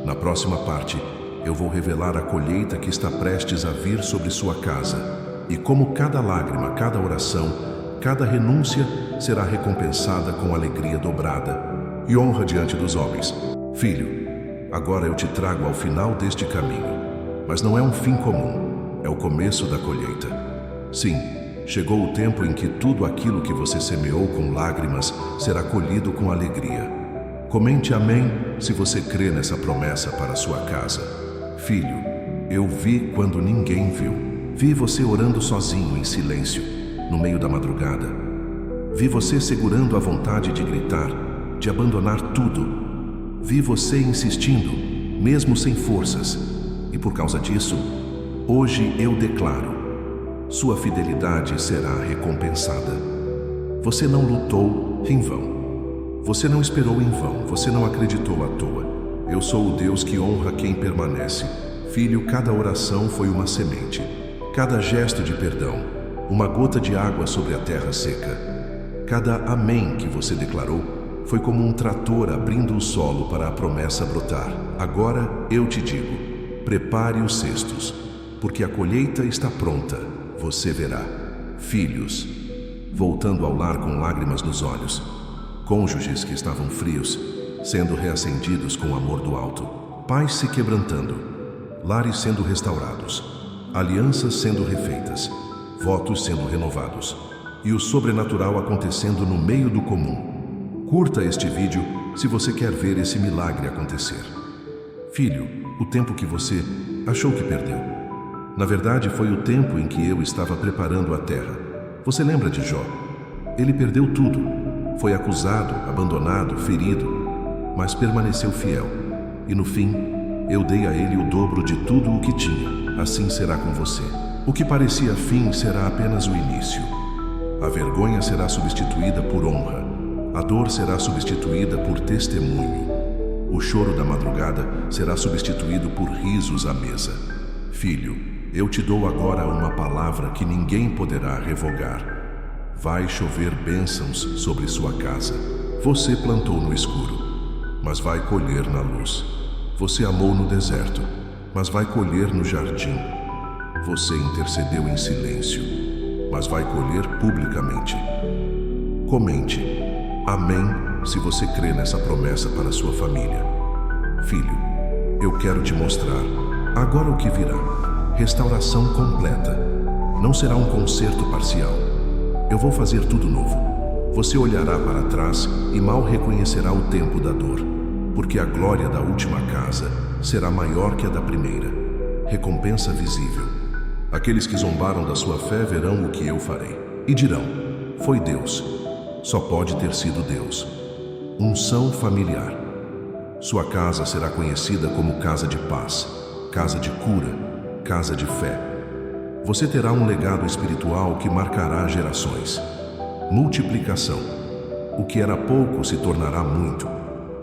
Na próxima parte, eu vou revelar a colheita que está prestes a vir sobre sua casa, e como cada lágrima, cada oração, cada renúncia será recompensada com alegria dobrada e honra diante dos homens. Filho, agora eu te trago ao final deste caminho, mas não é um fim comum, é o começo da colheita. Sim, chegou o tempo em que tudo aquilo que você semeou com lágrimas será colhido com alegria. Comente amém se você crê nessa promessa para a sua casa. Filho, eu vi quando ninguém viu. Vi você orando sozinho em silêncio, no meio da madrugada. Vi você segurando a vontade de gritar, de abandonar tudo. Vi você insistindo, mesmo sem forças. E por causa disso, hoje eu declaro: sua fidelidade será recompensada. Você não lutou em vão. Você não esperou em vão. Você não acreditou à toa. Eu sou o Deus que honra quem permanece. Filho, cada oração foi uma semente. Cada gesto de perdão, uma gota de água sobre a terra seca. Cada amém que você declarou foi como um trator abrindo o solo para a promessa brotar. Agora eu te digo: prepare os cestos, porque a colheita está pronta. Você verá filhos voltando ao lar com lágrimas nos olhos, cônjuges que estavam frios sendo reacendidos com o amor do alto, pais se quebrantando, lares sendo restaurados, alianças sendo refeitas, votos sendo renovados e o sobrenatural acontecendo no meio do comum. Curta este vídeo se você quer ver esse milagre acontecer. Filho, o tempo que você achou que perdeu, na verdade foi o tempo em que eu estava preparando a terra. Você lembra de Jó? Ele perdeu tudo. Foi acusado, abandonado, ferido, mas permaneceu fiel. E no fim, eu dei a ele o dobro de tudo o que tinha. Assim será com você. O que parecia fim será apenas o início. A vergonha será substituída por honra. A dor será substituída por testemunho. O choro da madrugada será substituído por risos à mesa. Filho, eu te dou agora uma palavra que ninguém poderá revogar. Vai chover bênçãos sobre sua casa. Você plantou no escuro, mas vai colher na luz. Você amou no deserto, mas vai colher no jardim. Você intercedeu em silêncio, mas vai colher publicamente. Comente amém se você crê nessa promessa para sua família. Filho, eu quero te mostrar agora o que virá. Restauração completa. Não será um conserto parcial. Eu vou fazer tudo novo. Você olhará para trás e mal reconhecerá o tempo da dor, porque a glória da última casa será maior que a da primeira. Recompensa visível. Aqueles que zombaram da sua fé verão o que eu farei e dirão: foi Deus. Só pode ter sido Deus. Unção familiar. Sua casa será conhecida como casa de paz, casa de cura, casa de fé. Você terá um legado espiritual que marcará gerações. Multiplicação. O que era pouco se tornará muito.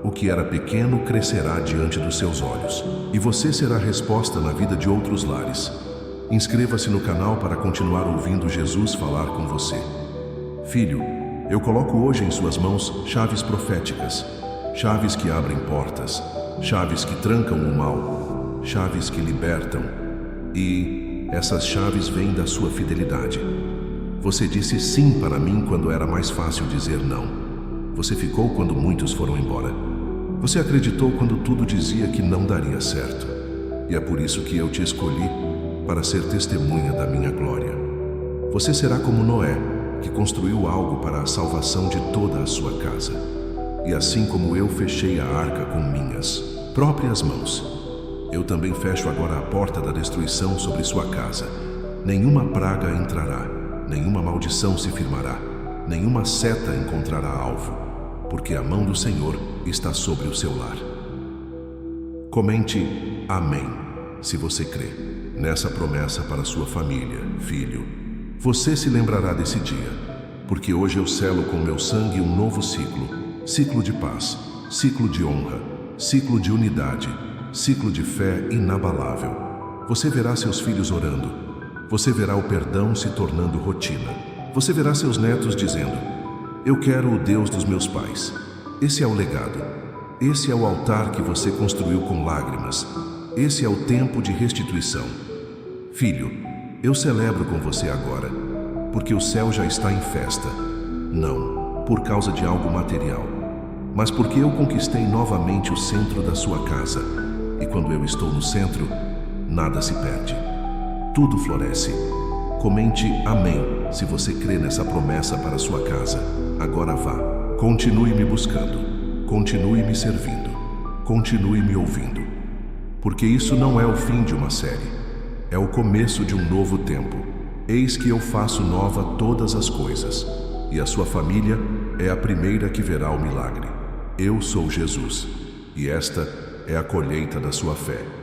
O que era pequeno crescerá diante dos seus olhos. E você será resposta na vida de outros lares. Inscreva-se no canal para continuar ouvindo Jesus falar com você. Filho, eu coloco hoje em suas mãos chaves proféticas. Chaves que abrem portas. Chaves que trancam o mal. Chaves que libertam. E essas chaves vêm da sua fidelidade. Você disse sim para mim quando era mais fácil dizer não. Você ficou quando muitos foram embora. Você acreditou quando tudo dizia que não daria certo. E é por isso que eu te escolhi para ser testemunha da minha glória. Você será como Noé, que construiu algo para a salvação de toda a sua casa. E assim como eu fechei a arca com minhas próprias mãos, eu também fecho agora a porta da destruição sobre sua casa. Nenhuma praga entrará, nenhuma maldição se firmará, nenhuma seta encontrará alvo, porque a mão do Senhor está sobre o seu lar. Comente amém, se você crê nessa promessa para sua família, filho. Você se lembrará desse dia, porque hoje eu selo com meu sangue um novo ciclo, ciclo de paz, ciclo de honra, ciclo de unidade, ciclo de fé inabalável. Você verá seus filhos orando, você verá o perdão se tornando rotina, você verá seus netos dizendo: eu quero o Deus dos meus pais. Esse é o legado, esse é o altar que você construiu com lágrimas, esse é o tempo de restituição. Filho, eu celebro com você agora, porque o céu já está em festa, não por causa de algo material, mas porque eu conquistei novamente o centro da sua casa, e quando eu estou no centro, nada se perde, tudo floresce. Comente amém se você crê nessa promessa para sua casa. Agora vá, continue me buscando, continue me servindo, continue me ouvindo, porque isso não é o fim de uma série, é o começo de um novo tempo. Eis que eu faço nova todas as coisas, e a sua família é a primeira que verá o milagre. Eu sou Jesus, e esta é a colheita da sua fé.